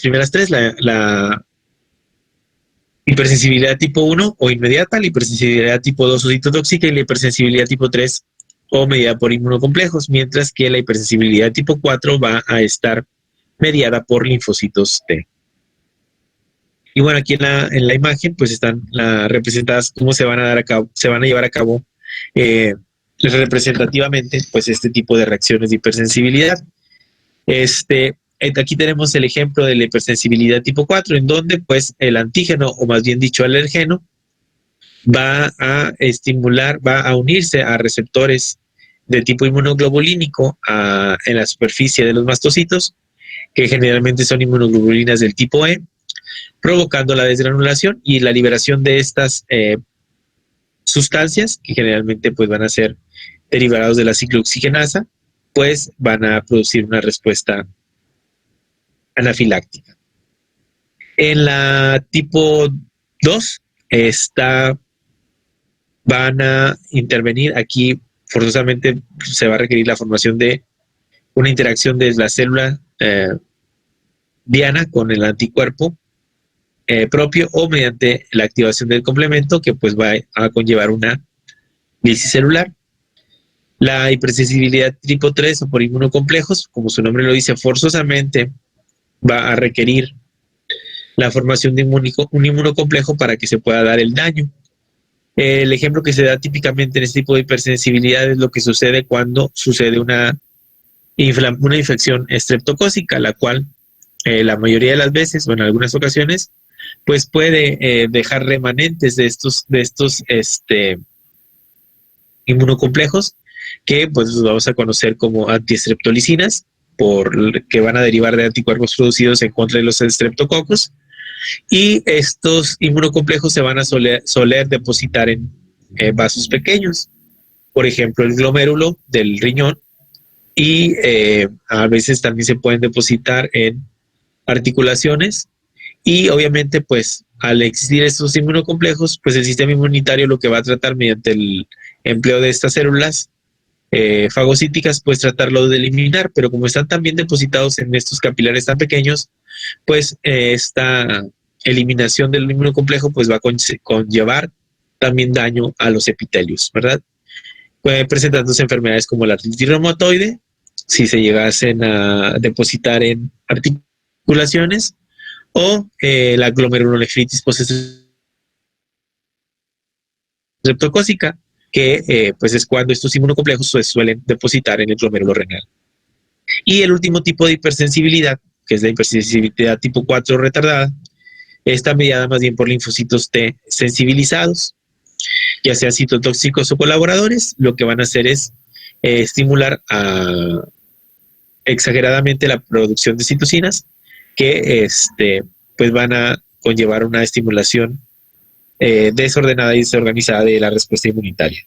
primeras tres, la hipersensibilidad tipo 1 o inmediata, la hipersensibilidad tipo 2 o citotóxica y la hipersensibilidad tipo 3 o mediada por inmunocomplejos, mientras que la hipersensibilidad tipo 4 va a estar mediada por linfocitos T. Y bueno, aquí en la imagen pues están representadas cómo se van a llevar a cabo representativamente pues este tipo de reacciones de hipersensibilidad. Aquí tenemos el ejemplo de la hipersensibilidad tipo 4, en donde pues el antígeno, o más bien dicho alergeno, va a estimular, va a unirse a receptores de tipo inmunoglobulínico en la superficie de los mastocitos, que generalmente son inmunoglobulinas del tipo E, provocando la desgranulación y la liberación de estas sustancias, que generalmente pues van a ser derivados de la ciclooxigenasa, pues van a producir una respuesta anafiláctica. En la tipo 2 van a intervenir, aquí forzosamente se va a requerir la formación de una interacción de la célula diana con el anticuerpo propio o mediante la activación del complemento que pues va a conllevar una lisis celular. La hipersensibilidad tipo 3 o por inmunocomplejos, como su nombre lo dice, forzosamente va a requerir la formación de un inmunocomplejo para que se pueda dar el daño. El ejemplo que se da típicamente en este tipo de hipersensibilidad es lo que sucede cuando sucede una infección estreptocócica, la cual la mayoría de las veces o en algunas ocasiones pues puede dejar remanentes de estos inmunocomplejos que pues los vamos a conocer como antiestreptolicinas, que van a derivar de anticuerpos producidos en contra de los estreptococos, y estos inmunocomplejos se van a soler depositar en vasos pequeños, por ejemplo el glomérulo del riñón, y a veces también se pueden depositar en articulaciones, y obviamente pues al existir estos inmunocomplejos, pues el sistema inmunitario lo que va a tratar mediante el empleo de estas células fagocíticas, pues tratarlo de eliminar, pero como están también depositados en estos capilares tan pequeños, pues esta eliminación del inmunocomplejo pues va a conllevar también daño a los epitelios, ¿verdad? Presentándose enfermedades como la artritis reumatoide, si se llegasen a depositar en articulaciones, o la glomerulonefritis postestreptocócica, que pues es cuando estos inmunocomplejos pues, suelen depositar en el glomérulo renal. Y el último tipo de hipersensibilidad, que es la hipersensibilidad tipo 4 retardada, está mediada más bien por linfocitos T sensibilizados, ya sean citotóxicos o colaboradores. Lo que van a hacer es estimular exageradamente la producción de citocinas, que pues van a conllevar una estimulación desordenada y desorganizada de la respuesta inmunitaria.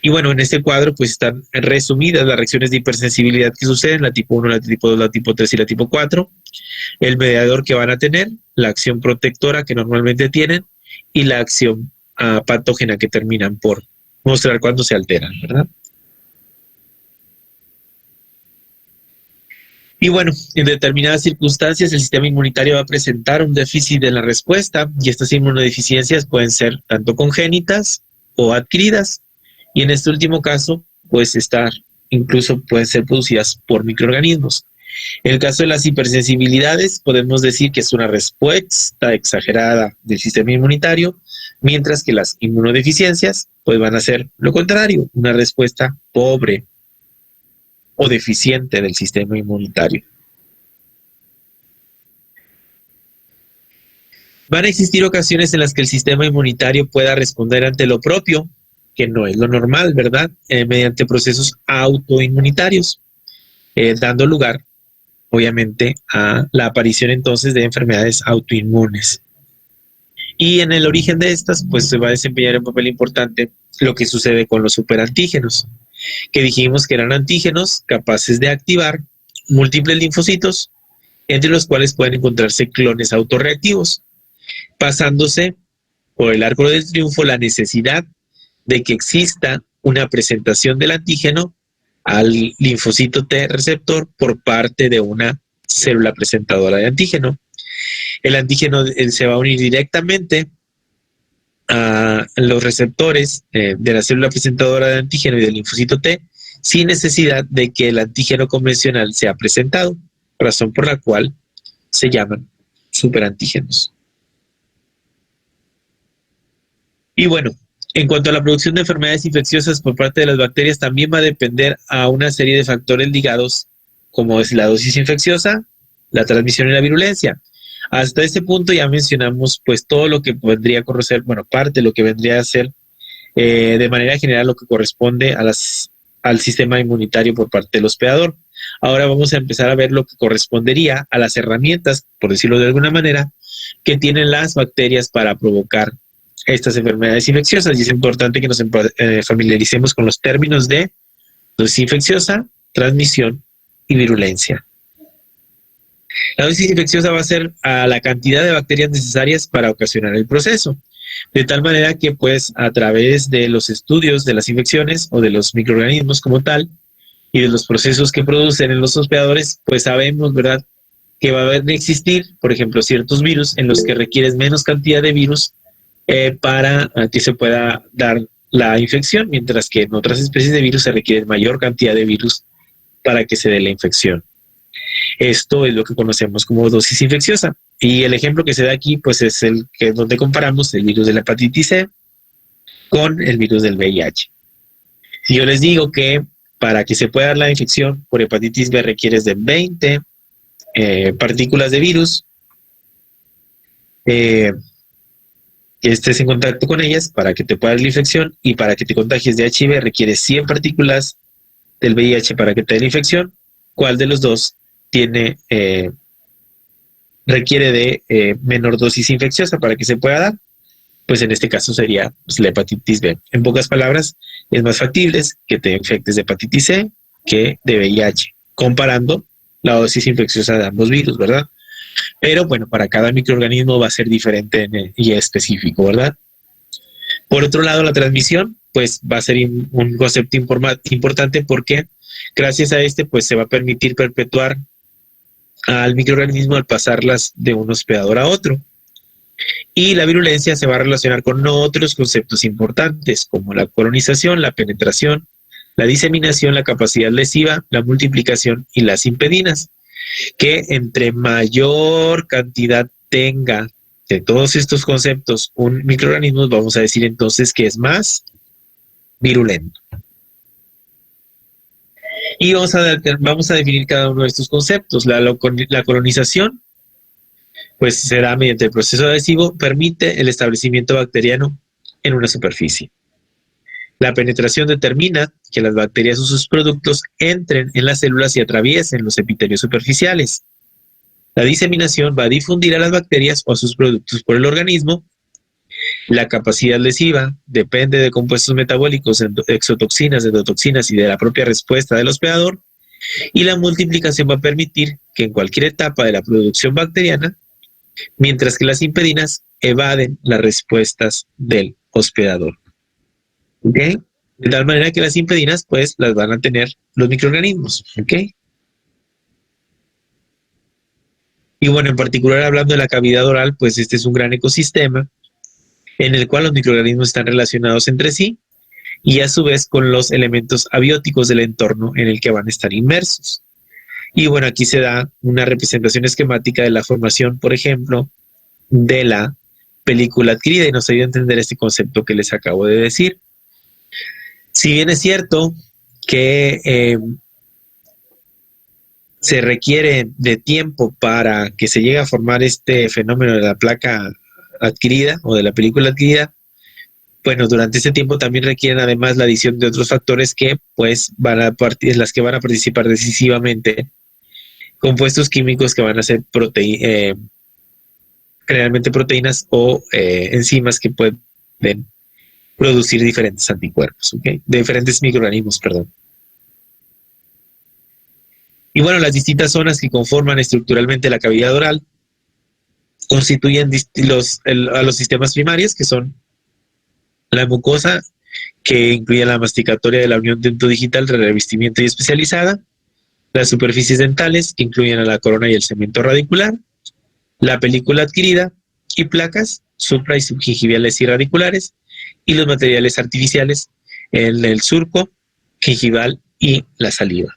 Y bueno, en este cuadro pues están resumidas las reacciones de hipersensibilidad que suceden, la tipo 1, la tipo 2, la tipo 3 y la tipo 4, el mediador que van a tener, la acción protectora que normalmente tienen y la acción patógena que terminan por mostrar cuando se alteran, ¿verdad? Y bueno, en determinadas circunstancias el sistema inmunitario va a presentar un déficit en la respuesta, y estas inmunodeficiencias pueden ser tanto congénitas o adquiridas, y en este último caso pues incluso pueden ser producidas por microorganismos. En el caso de las hipersensibilidades podemos decir que es una respuesta exagerada del sistema inmunitario, mientras que las inmunodeficiencias pues van a ser lo contrario, una respuesta pobre o deficiente del sistema inmunitario. Van a existir ocasiones en las que el sistema inmunitario pueda responder ante lo propio, que no es lo normal, ¿verdad? Mediante procesos autoinmunitarios, dando lugar, obviamente, a la aparición entonces de enfermedades autoinmunes. Y en el origen de estas, pues se va a desempeñar un papel importante lo que sucede con los superantígenos, que dijimos que eran antígenos capaces de activar múltiples linfocitos, entre los cuales pueden encontrarse clones autorreactivos, pasándose por el arco del triunfo la necesidad de que exista una presentación del antígeno al linfocito T receptor por parte de una célula presentadora de antígeno. El antígeno se va a unir directamente a los receptores de la célula presentadora de antígeno y del linfocito T sin necesidad de que el antígeno convencional sea presentado, razón por la cual se llaman superantígenos. Y bueno, en cuanto a la producción de enfermedades infecciosas por parte de las bacterias, también va a depender a una serie de factores ligados, como es la dosis infecciosa, la transmisión y la virulencia. Hasta este punto ya mencionamos pues todo lo que vendría a corresponder, bueno, parte de lo que vendría a ser de manera general lo que corresponde al sistema inmunitario por parte del hospedador. Ahora vamos a empezar a ver lo que correspondería a las herramientas, por decirlo de alguna manera, que tienen las bacterias para provocar estas enfermedades infecciosas, y es importante que nos familiaricemos con los términos de dosis infecciosa, transmisión y virulencia. La dosis infecciosa va a ser a la cantidad de bacterias necesarias para ocasionar el proceso, de tal manera que pues a través de los estudios de las infecciones o de los microorganismos como tal y de los procesos que producen en los hospedadores, pues sabemos, ¿verdad?, que va a haber de existir, por ejemplo, ciertos virus en los que requieres menos cantidad de virus para que se pueda dar la infección, mientras que en otras especies de virus se requiere mayor cantidad de virus para que se dé la infección. Esto es lo que conocemos como dosis infecciosa. Y el ejemplo que se da aquí, pues es el que donde comparamos el virus de la hepatitis C con el virus del VIH. Si yo les digo que para que se pueda dar la infección por hepatitis B requieres de 20 partículas de virus, que estés en contacto con ellas para que te pueda dar la infección, y para que te contagies de HIV requieres 100 partículas del VIH para que te dé la infección. ¿Cuál de los dos requiere de menor dosis infecciosa para que se pueda dar? Pues en este caso sería pues, la hepatitis B. En pocas palabras, es más factible que te infectes de hepatitis C que de VIH, comparando la dosis infecciosa de ambos virus, ¿verdad? Pero bueno, para cada microorganismo va a ser diferente y específico, ¿verdad? Por otro lado, la transmisión, pues va a ser un concepto importante, porque gracias a este, pues se va a permitir perpetuar al microorganismo al pasarlas de un hospedador a otro. Y la virulencia se va a relacionar con otros conceptos importantes, como la colonización, la penetración, la diseminación, la capacidad lesiva, la multiplicación y las impedinas, que entre mayor cantidad tenga de todos estos conceptos un microorganismo, vamos a decir entonces que es más virulento. Y vamos a definir cada uno de estos conceptos. La colonización, pues será mediante el proceso adhesivo, permite el establecimiento bacteriano en una superficie. La penetración determina que las bacterias o sus productos entren en las células y atraviesen los epitelios superficiales. La diseminación va a difundir a las bacterias o a sus productos por el organismo. La capacidad lesiva depende de compuestos metabólicos, exotoxinas, endotoxinas y de la propia respuesta del hospedador. Y la multiplicación va a permitir que en cualquier etapa de la producción bacteriana, mientras que las impedinas evaden las respuestas del hospedador. ¿Ok? De tal manera que las impedinas, pues, las van a tener los microorganismos. ¿Ok? Y bueno, en particular hablando de la cavidad oral, pues este es un gran ecosistema en el cual los microorganismos están relacionados entre sí y a su vez con los elementos abióticos del entorno en el que van a estar inmersos. Y bueno, aquí se da una representación esquemática de la formación, por ejemplo, de la película adquirida, y nos ayuda a entender este concepto que les acabo de decir. Si bien es cierto que se requiere de tiempo para que se llegue a formar este fenómeno de la placa adquirida o de la película adquirida, bueno, durante ese tiempo también requieren además la adición de otros factores que pues van a participar decisivamente, compuestos químicos que van a ser generalmente proteínas o enzimas que pueden producir diferentes anticuerpos, ¿okay? De diferentes microorganismos, perdón. Y bueno, las distintas zonas que conforman estructuralmente la cavidad oral constituyen a los sistemas primarios, que son la mucosa, que incluye la masticatoria de la unión dentodigital, de revestimiento y especializada, las superficies dentales, que incluyen a la corona y el cemento radicular, la película adquirida y placas supra y subgingiviales y radiculares, y los materiales artificiales, el surco gingival y la saliva.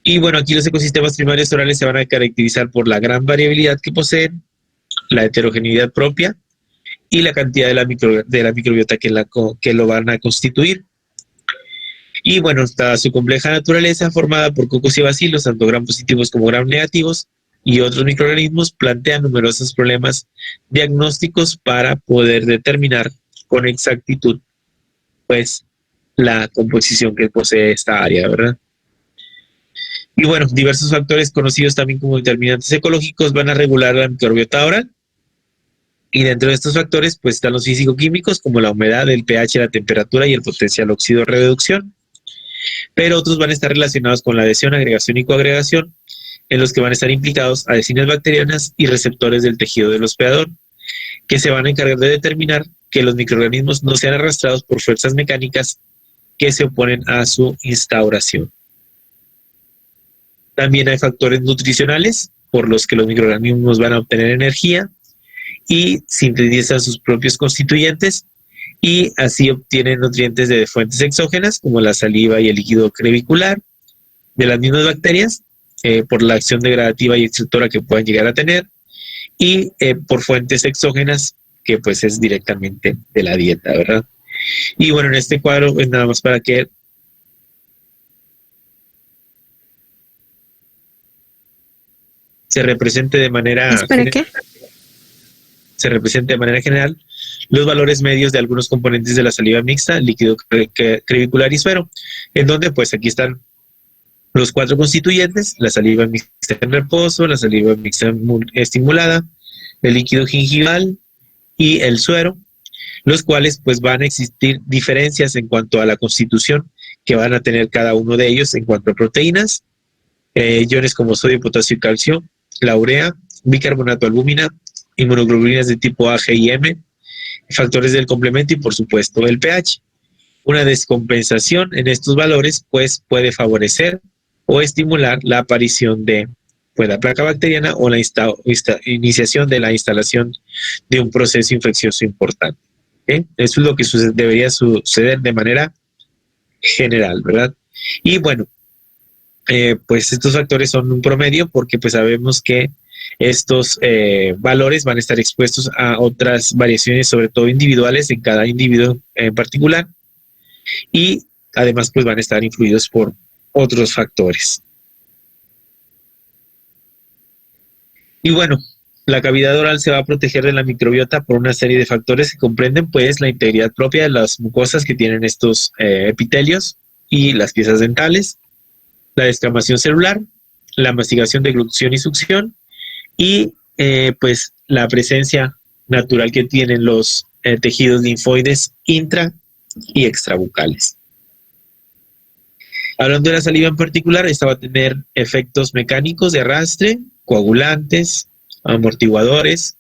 Y bueno, aquí los ecosistemas primarios orales se van a caracterizar por la gran variabilidad que poseen, la heterogeneidad propia y la cantidad de la microbiota que lo van a constituir. Y bueno, está su compleja naturaleza, formada por cocos y bacilos, tanto gram positivos como gram negativos, y otros microorganismos, plantean numerosos problemas diagnósticos para poder determinar con exactitud, pues, la composición que posee esta área, ¿verdad? Y bueno, diversos factores conocidos también como determinantes ecológicos van a regular la microbiota oral. Y dentro de estos factores, pues están los físico-químicos, como la humedad, el pH, la temperatura y el potencial oxido-reducción. Pero otros van a estar relacionados con la adhesión, agregación y coagregación, en los que van a estar implicados adhesinas bacterianas y receptores del tejido del hospedador, que se van a encargar de determinar que los microorganismos no sean arrastrados por fuerzas mecánicas que se oponen a su instauración. También hay factores nutricionales por los que los microorganismos van a obtener energía y sintetizan sus propios constituyentes y así obtienen nutrientes de fuentes exógenas como la saliva y el líquido crevicular de las mismas bacterias por la acción degradativa y extractora que puedan llegar a tener y por fuentes exógenas que pues es directamente de la dieta, ¿verdad? Y bueno, en este cuadro pues nada más para que se represente de manera ¿Espera qué? se represente de manera general los valores medios de algunos componentes de la saliva mixta, líquido crevicular y suero, en donde pues aquí están los 4 constituyentes, la saliva mixta en reposo, la saliva mixta estimulada, el líquido gingival y el suero, los cuales pues van a existir diferencias en cuanto a la constitución que van a tener cada uno de ellos en cuanto a proteínas, iones como sodio, potasio y calcio, la urea, bicarbonato de albúmina, inmunoglobulinas de tipo A, G y M, factores del complemento y por supuesto el pH. Una descompensación en estos valores pues puede favorecer o estimular la aparición de pues, la placa bacteriana o la iniciación de la instalación de un proceso infeccioso importante. ¿Okay? Eso es lo que debería suceder de manera general, ¿verdad? Y bueno, pues estos factores son un promedio porque pues sabemos que estos valores van a estar expuestos a otras variaciones, sobre todo individuales en cada individuo en particular, y además pues van a estar influidos por otros factores. Y bueno, la cavidad oral se va a proteger de la microbiota por una serie de factores que comprenden pues la integridad propia de las mucosas que tienen estos epitelios y las piezas dentales, la descamación celular, la mastigación, deglución y succión, y pues la presencia natural que tienen los tejidos linfoides intra y extrabucales. Hablando de la saliva en particular, esta va a tener efectos mecánicos de arrastre, coagulantes, amortiguadores,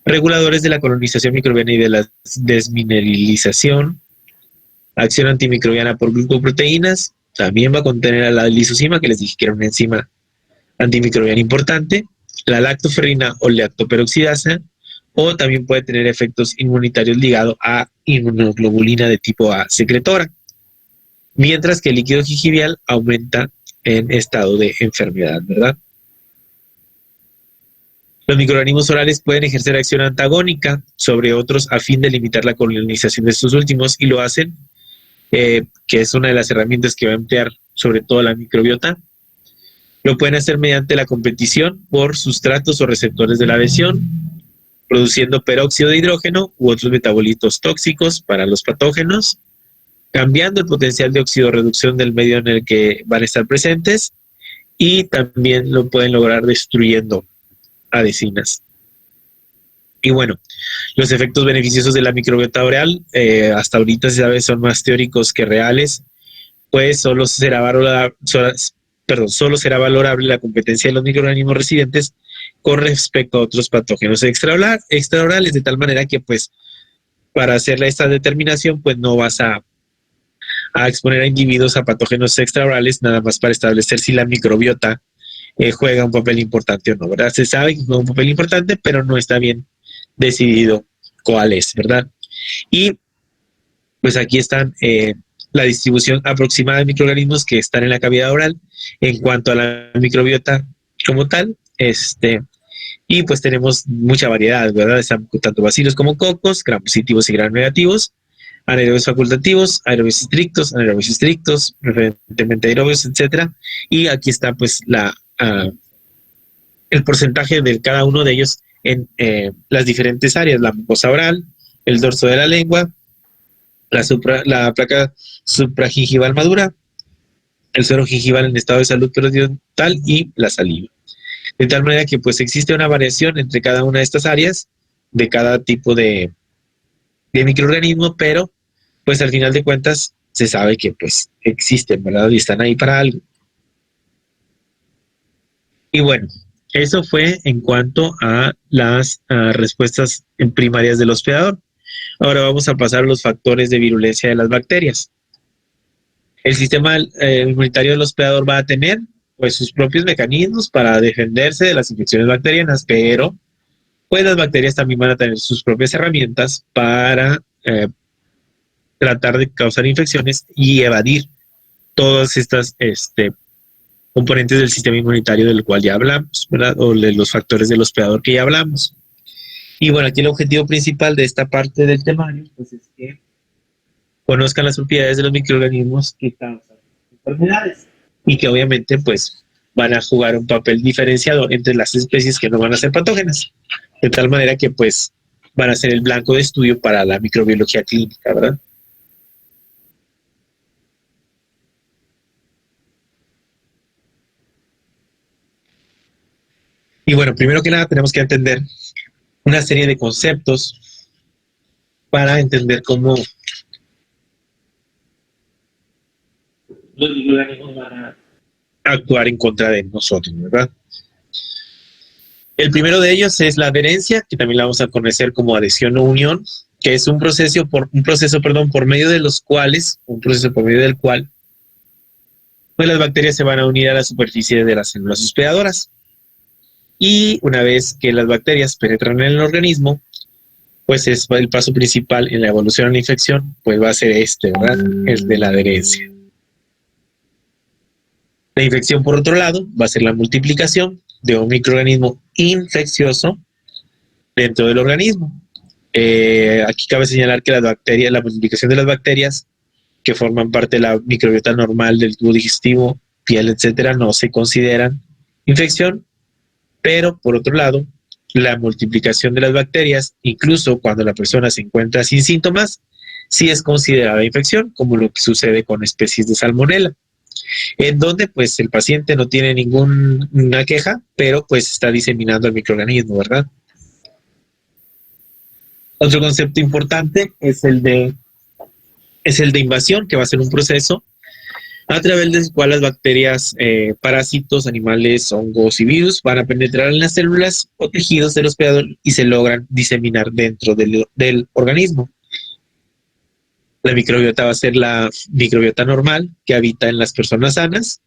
reguladores de la colonización microbiana y de la desmineralización, acción antimicrobiana por glucoproteínas, también va a contener a la lisozima, que les dije que era una enzima antimicrobiana importante, la lactoferrina o lactoperoxidasa, o también puede tener efectos inmunitarios ligados a inmunoglobulina de tipo A secretora, mientras que el líquido gingival aumenta en estado de enfermedad, ¿verdad? Los microorganismos orales pueden ejercer acción antagónica sobre otros a fin de limitar la colonización de estos últimos y lo hacen, que es una de las herramientas que va a emplear sobre todo la microbiota. Lo pueden hacer mediante la competición por sustratos o receptores de la adhesión, produciendo peróxido de hidrógeno u otros metabolitos tóxicos para los patógenos, cambiando el potencial de oxidorreducción del medio en el que van a estar presentes y también lo pueden lograr destruyendo adhesinas. Y bueno, los efectos beneficiosos de la microbiota oral hasta ahorita se sabe son más teóricos que reales, pues solo será valorable la competencia de los microorganismos residentes con respecto a otros patógenos extraorales, de tal manera que pues para hacer esta determinación pues no vas a exponer a individuos a patógenos extraorales nada más para establecer si la microbiota juega un papel importante o no, ¿verdad? Se sabe que juega un papel importante, pero no está bien decidido cuál es, ¿verdad? Y pues aquí están la distribución aproximada de microorganismos que están en la cavidad oral en cuanto a la microbiota como tal, y pues tenemos mucha variedad, ¿verdad? Están tanto bacilos como cocos, gram positivos y gram negativos, anaerobios facultativos, aerobios estrictos, preferentemente aerobios, etcétera. Y aquí está pues el porcentaje de cada uno de ellos en las diferentes áreas, la mucosa oral, el dorso de la lengua, la placa supragingival madura, el suero gingival en estado de salud periodontal y la saliva. De tal manera que pues existe una variación entre cada una de estas áreas de cada tipo de microorganismo, pero pues al final de cuentas se sabe que pues existen, ¿verdad? Y están ahí para algo. Y bueno, eso fue en cuanto a las respuestas primarias del hospedador. Ahora vamos a pasar a los factores de virulencia de las bacterias. El sistema inmunitario del hospedador va a tener pues sus propios mecanismos para defenderse de las infecciones bacterianas, pero pues las bacterias también van a tener sus propias herramientas para tratar de causar infecciones y evadir todas estas componentes del sistema inmunitario del cual ya hablamos, ¿verdad? O de los factores del hospedador que ya hablamos. Y bueno, aquí el objetivo principal de esta parte del temario pues es que conozcan las propiedades de los microorganismos que causan enfermedades y que obviamente pues van a jugar un papel diferenciador entre las especies que no van a ser patógenas, de tal manera que pues van a ser el blanco de estudio para la microbiología clínica, ¿verdad? Y bueno, primero que nada tenemos que entender una serie de conceptos para entender cómo los microorganismos van a actuar en contra de nosotros, ¿verdad? El primero de ellos es la adherencia, que también la vamos a conocer como adhesión o unión, que es un proceso por medio del cual pues las bacterias se van a unir a la superficie de las células hospedadoras. Y una vez que las bacterias penetran en el organismo, pues es el paso principal en la evolución de la infección, pues va a ser ¿verdad? El de la adherencia. La infección, por otro lado, va a ser la multiplicación de un microorganismo infeccioso dentro del organismo. Aquí cabe señalar que la multiplicación de las bacterias que forman parte de la microbiota normal del tubo digestivo, piel, etcétera, no se consideran infección, pero por otro lado, la multiplicación de las bacterias, incluso cuando la persona se encuentra sin síntomas, sí es considerada infección, como lo que sucede con especies de salmonela, en donde pues el paciente no tiene ninguna queja, pero pues está diseminando el microorganismo, ¿verdad? Otro concepto importante es el de invasión, que va a ser un proceso a través del cual las bacterias, parásitos, animales, hongos y virus van a penetrar en las células o tejidos del hospedador y se logran diseminar dentro del organismo. La microbiota va a ser la microbiota normal que habita en las personas sanas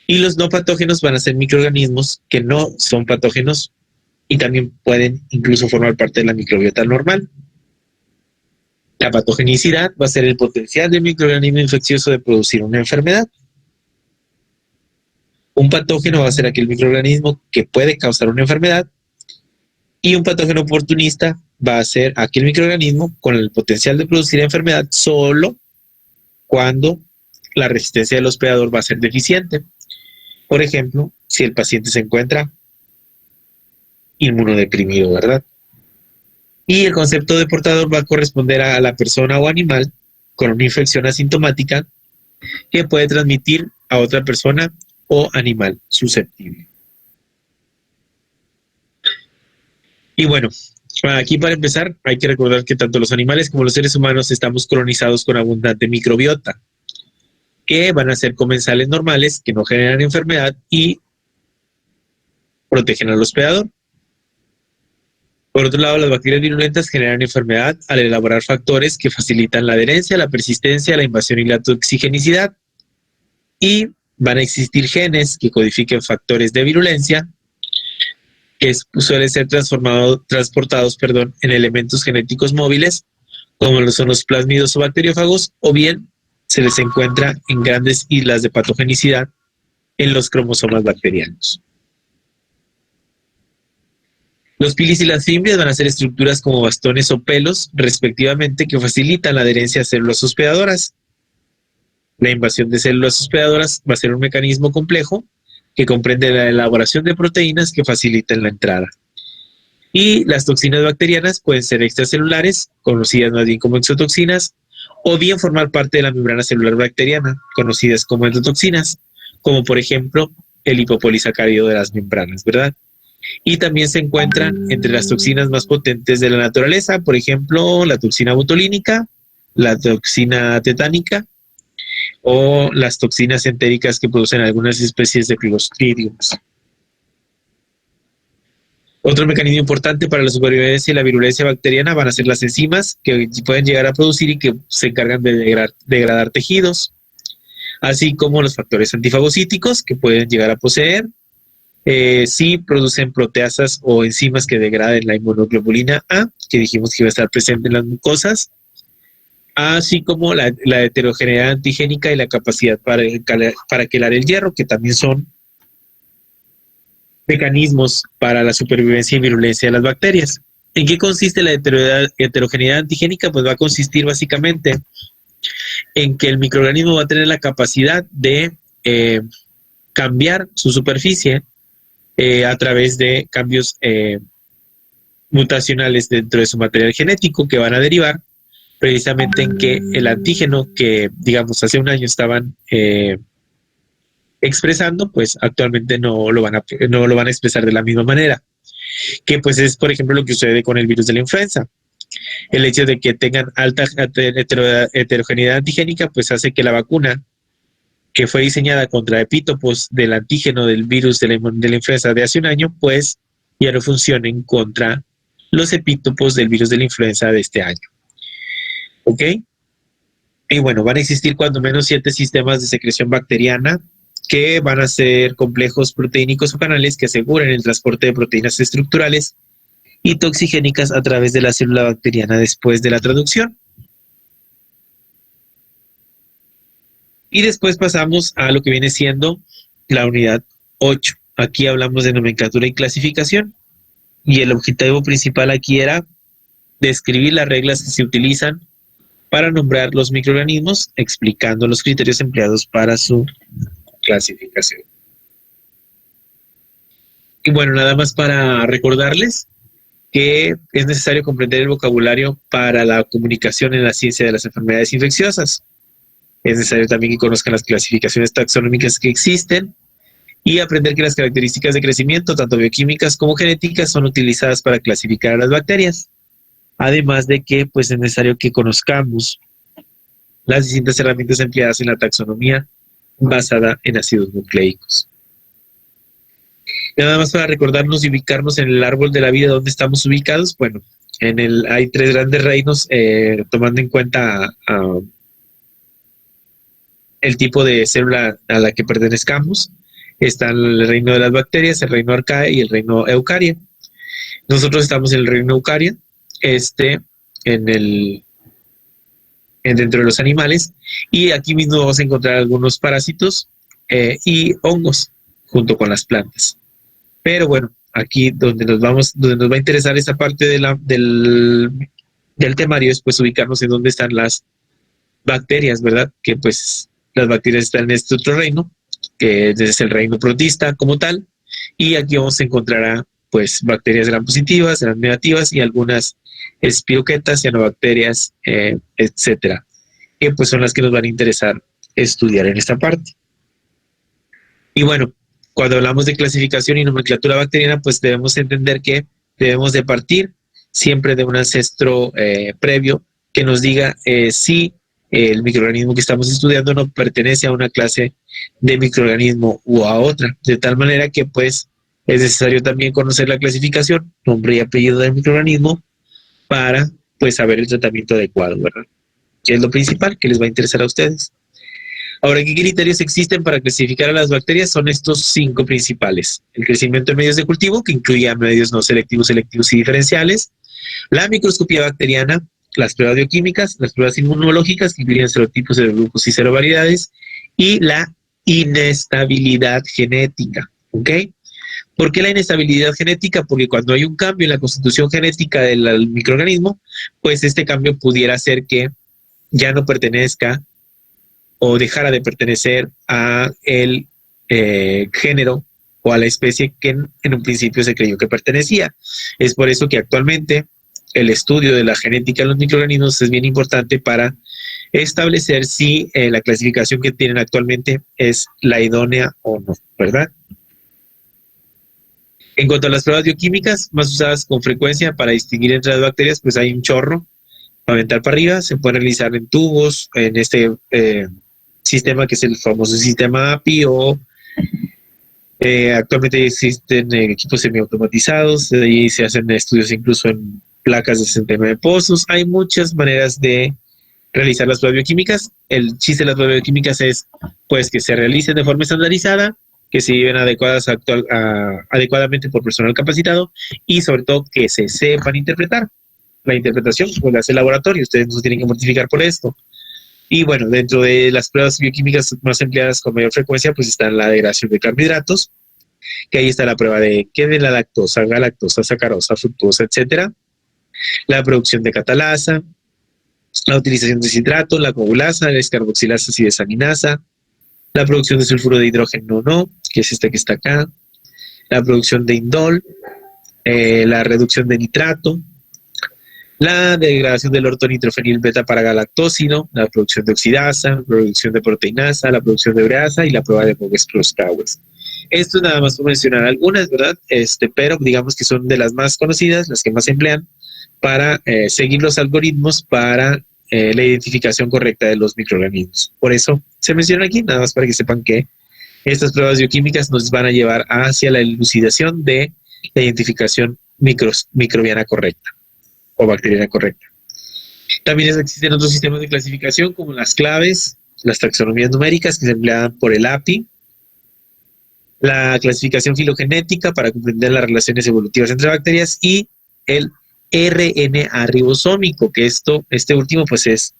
y los no patógenos van a ser microorganismos que no son patógenos y también pueden incluso formar parte de la microbiota normal. La patogenicidad va a ser el potencial del microorganismo infeccioso de producir una enfermedad. Un patógeno va a ser aquel microorganismo que puede causar una enfermedad y un patógeno oportunista va a ser aquel microorganismo con el potencial de producir enfermedad solo cuando la resistencia del hospedador va a ser deficiente. Por ejemplo, si el paciente se encuentra inmunodeprimido, ¿verdad? Y el concepto de portador va a corresponder a la persona o animal con una infección asintomática que puede transmitir a otra persona o animal susceptible. Y bueno, aquí para empezar hay que recordar que tanto los animales como los seres humanos estamos colonizados con abundante microbiota, que van a ser comensales normales, que no generan enfermedad y protegen al hospedador. Por otro lado, las bacterias virulentas generan enfermedad al elaborar factores que facilitan la adherencia, la persistencia, la invasión y la toxigenicidad. Y van a existir genes que codifiquen factores de virulencia que suelen ser transportados en elementos genéticos móviles, como lo son los plásmidos o bacteriófagos, o bien se les encuentra en grandes islas de patogenicidad en los cromosomas bacterianos. Los pilis y las fimbrias van a ser estructuras como bastones o pelos, respectivamente, que facilitan la adherencia a células hospedadoras. La invasión de células hospedadoras va a ser un mecanismo complejo que comprende la elaboración de proteínas que facilitan la entrada. Y las toxinas bacterianas pueden ser extracelulares, conocidas más bien como exotoxinas, o bien formar parte de la membrana celular bacteriana, conocidas como endotoxinas, como por ejemplo el lipopolisacárido de las membranas, ¿verdad? Y también se encuentran entre las toxinas más potentes de la naturaleza, por ejemplo, la toxina botulínica, la toxina tetánica o las toxinas entéricas que producen algunas especies de Clostridium. Otro mecanismo importante para la supervivencia y la virulencia bacteriana van a ser las enzimas que pueden llegar a producir y que se encargan de degradar tejidos. así como los factores antifagocíticos que pueden llegar a poseer, si producen proteasas o enzimas que degraden la inmunoglobulina A, que dijimos que iba a estar presente en las mucosas, así como la heterogeneidad antigénica y la capacidad para quelar el hierro, que también son mecanismos para la supervivencia y virulencia de las bacterias. ¿En qué consiste la heterogeneidad antigénica? Pues va a consistir básicamente en que el microorganismo va a tener la capacidad de cambiar su superficie a través de cambios mutacionales dentro de su material genético que van a derivar precisamente en que el antígeno que, digamos, hace un año estaban expresando, pues actualmente no lo van a expresar de la misma manera. Que pues es, por ejemplo, lo que sucede con el virus de la influenza. El hecho de que tengan alta heterogeneidad antigénica, pues hace que la vacuna que fue diseñada contra epítopos del antígeno del virus de la influenza de hace un año, pues ya no funcionen contra los epítopos del virus de la influenza de este año. ¿Ok? Y bueno, van a existir cuando menos 7 sistemas de secreción bacteriana que van a ser complejos proteínicos o canales que aseguran el transporte de proteínas estructurales y toxigénicas a través de la célula bacteriana después de la traducción. Y después pasamos a lo que viene siendo la unidad 8. Aquí hablamos de nomenclatura y clasificación. Y el objetivo principal aquí era describir las reglas que se utilizan para nombrar los microorganismos, explicando los criterios empleados para su clasificación. Y bueno, nada más para recordarles que es necesario comprender el vocabulario para la comunicación en la ciencia de las enfermedades infecciosas. Es necesario también que conozcan las clasificaciones taxonómicas que existen y aprender que las características de crecimiento, tanto bioquímicas como genéticas, son utilizadas para clasificar a las bacterias. Además de que pues, es necesario que conozcamos las distintas herramientas empleadas en la taxonomía basada en ácidos nucleicos. Y nada más para recordarnos y ubicarnos en el árbol de la vida donde estamos ubicados. Bueno, hay 3 grandes reinos, tomando en cuenta el tipo de célula a la que pertenezcamos. Está el reino de las bacterias, el reino Archaea y el reino Eukarya. Nosotros estamos en el reino Eukarya, dentro de los animales, y aquí mismo vamos a encontrar algunos parásitos y hongos junto con las plantas. Pero bueno, aquí donde nos va a interesar esta parte del temario es pues ubicarnos en dónde están las bacterias, ¿verdad? Que pues las bacterias están en este otro reino, que es el reino protista como tal, y aquí vamos a encontrar pues bacterias gram positivas, gram negativas y algunas espiroquetas, cianobacterias, etcétera, que pues son las que nos van a interesar estudiar en esta parte. Y bueno, cuando hablamos de clasificación y nomenclatura bacteriana, pues debemos entender que debemos de partir siempre de un ancestro previo que nos diga si el microorganismo que estamos estudiando no pertenece a una clase de microorganismo u a otra, de tal manera que pues es necesario también conocer la clasificación, nombre y apellido del microorganismo para pues saber el tratamiento adecuado, ¿verdad? Que es lo principal que les va a interesar a ustedes. Ahora, ¿qué criterios existen para clasificar a las bacterias? Son estos 5 principales. El crecimiento en medios de cultivo, que incluye a medios no selectivos, selectivos y diferenciales. La microscopía bacteriana, las pruebas bioquímicas, las pruebas inmunológicas, que incluyen serotipos, serogrupos y serovariedades. Y la inestabilidad genética, ¿ok? ¿Por qué la inestabilidad genética? Porque cuando hay un cambio en la constitución genética del microorganismo, pues este cambio pudiera hacer que ya no pertenezca o dejara de pertenecer a el género o a la especie que en un principio se creyó que pertenecía. Es por eso que actualmente el estudio de la genética de los microorganismos es bien importante para establecer si la clasificación que tienen actualmente es la idónea o no, ¿verdad? En cuanto a las pruebas bioquímicas más usadas con frecuencia para distinguir entre las bacterias, pues hay un chorro para aventar para arriba. Se puede realizar en tubos, en este sistema que es el famoso sistema API o actualmente existen equipos semiautomatizados, y se hacen estudios incluso en placas de centeno de pozos. Hay muchas maneras de realizar las pruebas bioquímicas. El chiste de las pruebas bioquímicas es pues que se realicen de forma estandarizada, que se lleven adecuadamente por personal capacitado y sobre todo que se sepan interpretar. La interpretación pues la hace el laboratorio, ustedes no se tienen que mortificar por esto. Y bueno, dentro de las pruebas bioquímicas más empleadas con mayor frecuencia pues está la degradación de carbohidratos, que ahí está la prueba de la lactosa, galactosa, sacarosa, fructosa, etcétera. La producción de catalasa, la utilización de citrato, la coagulasa, la descarboxilasa y desaminasa, la producción de sulfuro de hidrógeno no, que es esta que está acá, la producción de indol, la reducción de nitrato, la degradación del ortonitrofenil beta para galactósido, la producción de oxidasa, la producción de proteinasa, la producción de ureasa y la prueba de Voges-Proskauer. Esto es nada más por mencionar algunas, ¿verdad? Pero digamos que son de las más conocidas, las que más se emplean para seguir los algoritmos para la identificación correcta de los microorganismos. Por eso se menciona aquí, nada más para que sepan que estas pruebas bioquímicas nos van a llevar hacia la elucidación de la identificación microbiana correcta o bacteriana correcta. También existen otros sistemas de clasificación como las claves, las taxonomías numéricas que se emplean por el API, la clasificación filogenética para comprender las relaciones evolutivas entre bacterias y el RNA ribosómico, que este último pues es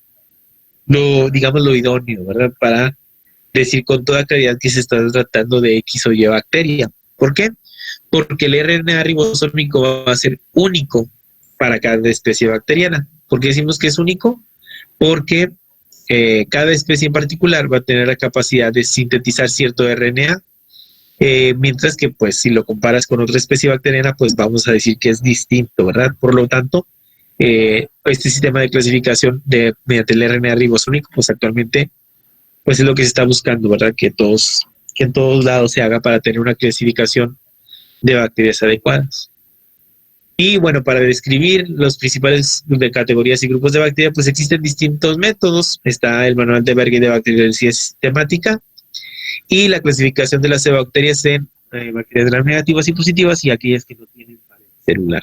lo idóneo, ¿verdad? Para decir con toda claridad que se está tratando de X o Y bacteria. ¿Por qué? Porque el RNA ribosómico va a ser único para cada especie bacteriana. ¿Por qué decimos que es único? Porque cada especie en particular va a tener la capacidad de sintetizar cierto RNA, mientras que pues si lo comparas con otra especie bacteriana pues vamos a decir que es distinto, ¿verdad? Por lo tanto, este sistema de clasificación mediante el RNA ribosómico pues actualmente pues es lo que se está buscando, ¿verdad? Que en todos lados se haga para tener una clasificación de bacterias adecuadas. Y bueno, para describir los principales de categorías y grupos de bacterias pues existen distintos métodos. Está el manual de Berger de bacteriología sistemática y la clasificación de las bacterias en bacterias gram negativas y positivas y aquellas que no tienen pared celular.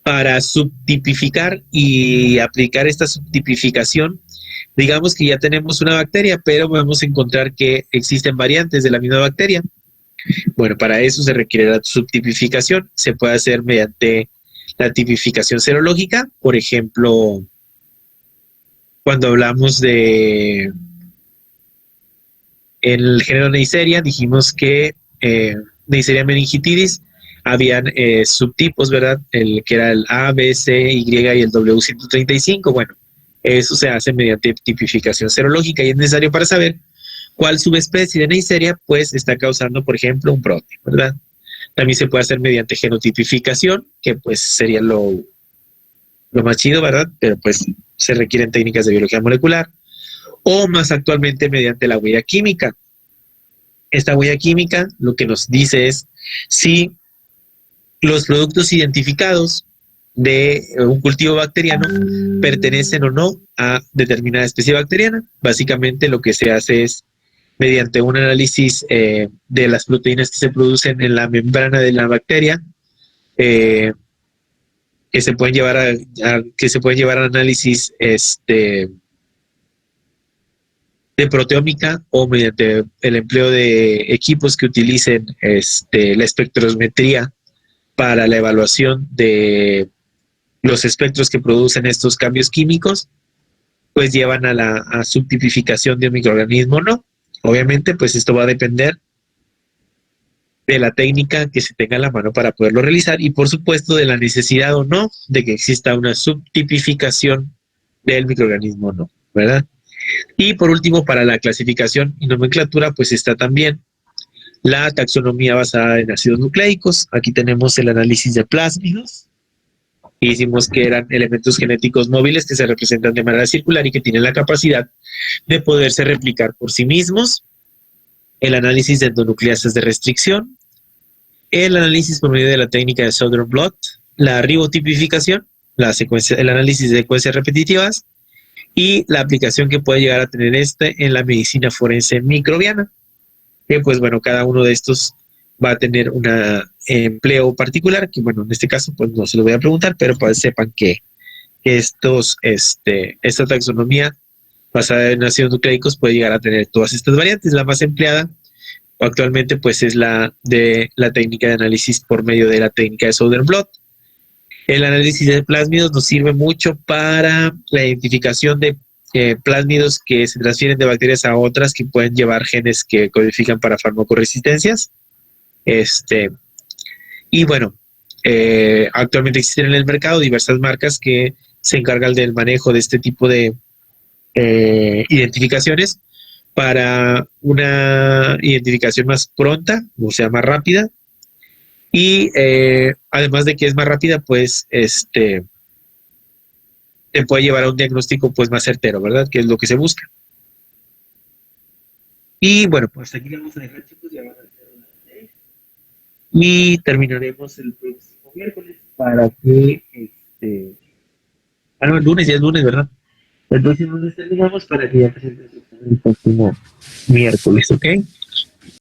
Para subtipificar y aplicar esta subtipificación, digamos que ya tenemos una bacteria, pero vamos a encontrar que existen variantes de la misma bacteria. Bueno, para eso se requiere la subtipificación. Se puede hacer mediante la tipificación serológica, por ejemplo, cuando hablamos de el género Neisseria, dijimos que Neisseria meningitidis habían subtipos, ¿verdad? El que era el A, B, C, Y y el W135. Bueno, eso se hace mediante tipificación serológica y es necesario para saber cuál subespecie de Neisseria pues está causando, por ejemplo, un brote, ¿verdad? También se puede hacer mediante genotipificación, que pues sería lo más chido, ¿verdad? Pero pues se requieren técnicas de biología molecular, o más actualmente mediante la huella química. Esta huella química lo que nos dice es si los productos identificados de un cultivo bacteriano pertenecen o no a determinada especie bacteriana. Básicamente lo que se hace es mediante un análisis de las proteínas que se producen en la membrana de la bacteria, que se pueden llevar a análisis de proteómica o mediante el empleo de equipos que utilicen la espectrometría para la evaluación de los espectros que producen estos cambios químicos, pues llevan a la subtipificación de un microorganismo o no. Obviamente, pues esto va a depender de la técnica que se tenga a la mano para poderlo realizar y, por supuesto, de la necesidad o no de que exista una subtipificación del microorganismo o no, ¿verdad? Y, por último, para la clasificación y nomenclatura, pues está también la taxonomía basada en ácidos nucleicos. Aquí tenemos el análisis de plásmidos. Y hicimos que eran elementos genéticos móviles que se representan de manera circular y que tienen la capacidad de poderse replicar por sí mismos. El análisis de endonucleasas de restricción. El análisis por medio de la técnica de Southern blot. La ribotipificación. El análisis de secuencias repetitivas. Y la aplicación que puede llegar a tener en la medicina forense microbiana. Que pues bueno, cada uno de estos va a tener un empleo particular, que bueno, en este caso pues no se lo voy a preguntar, pero pues sepan que que esta taxonomía basada en ácidos nucleicos puede llegar a tener todas estas variantes. La más empleada actualmente pues es la de la técnica de análisis por medio de la técnica de Southern-Blot. El análisis de plásmidos nos sirve mucho para la identificación de plásmidos que se transfieren de bacterias a otras que pueden llevar genes que codifican para farmacoresistencias. Y bueno, actualmente existen en el mercado diversas marcas que se encargan del manejo de este tipo de identificaciones para una identificación más pronta, o sea, más rápida. Y además de que es más rápida, pues te puede llevar a un diagnóstico pues más certero, ¿verdad? Que es lo que se busca. Y bueno, pues aquí le vamos a dejar, chicos, ya van a hacer una serie. Y terminaremos el próximo miércoles para que no, el lunes, ya es lunes, ¿verdad? El próximo lunes terminamos para que ya presentes el próximo miércoles, ¿ok?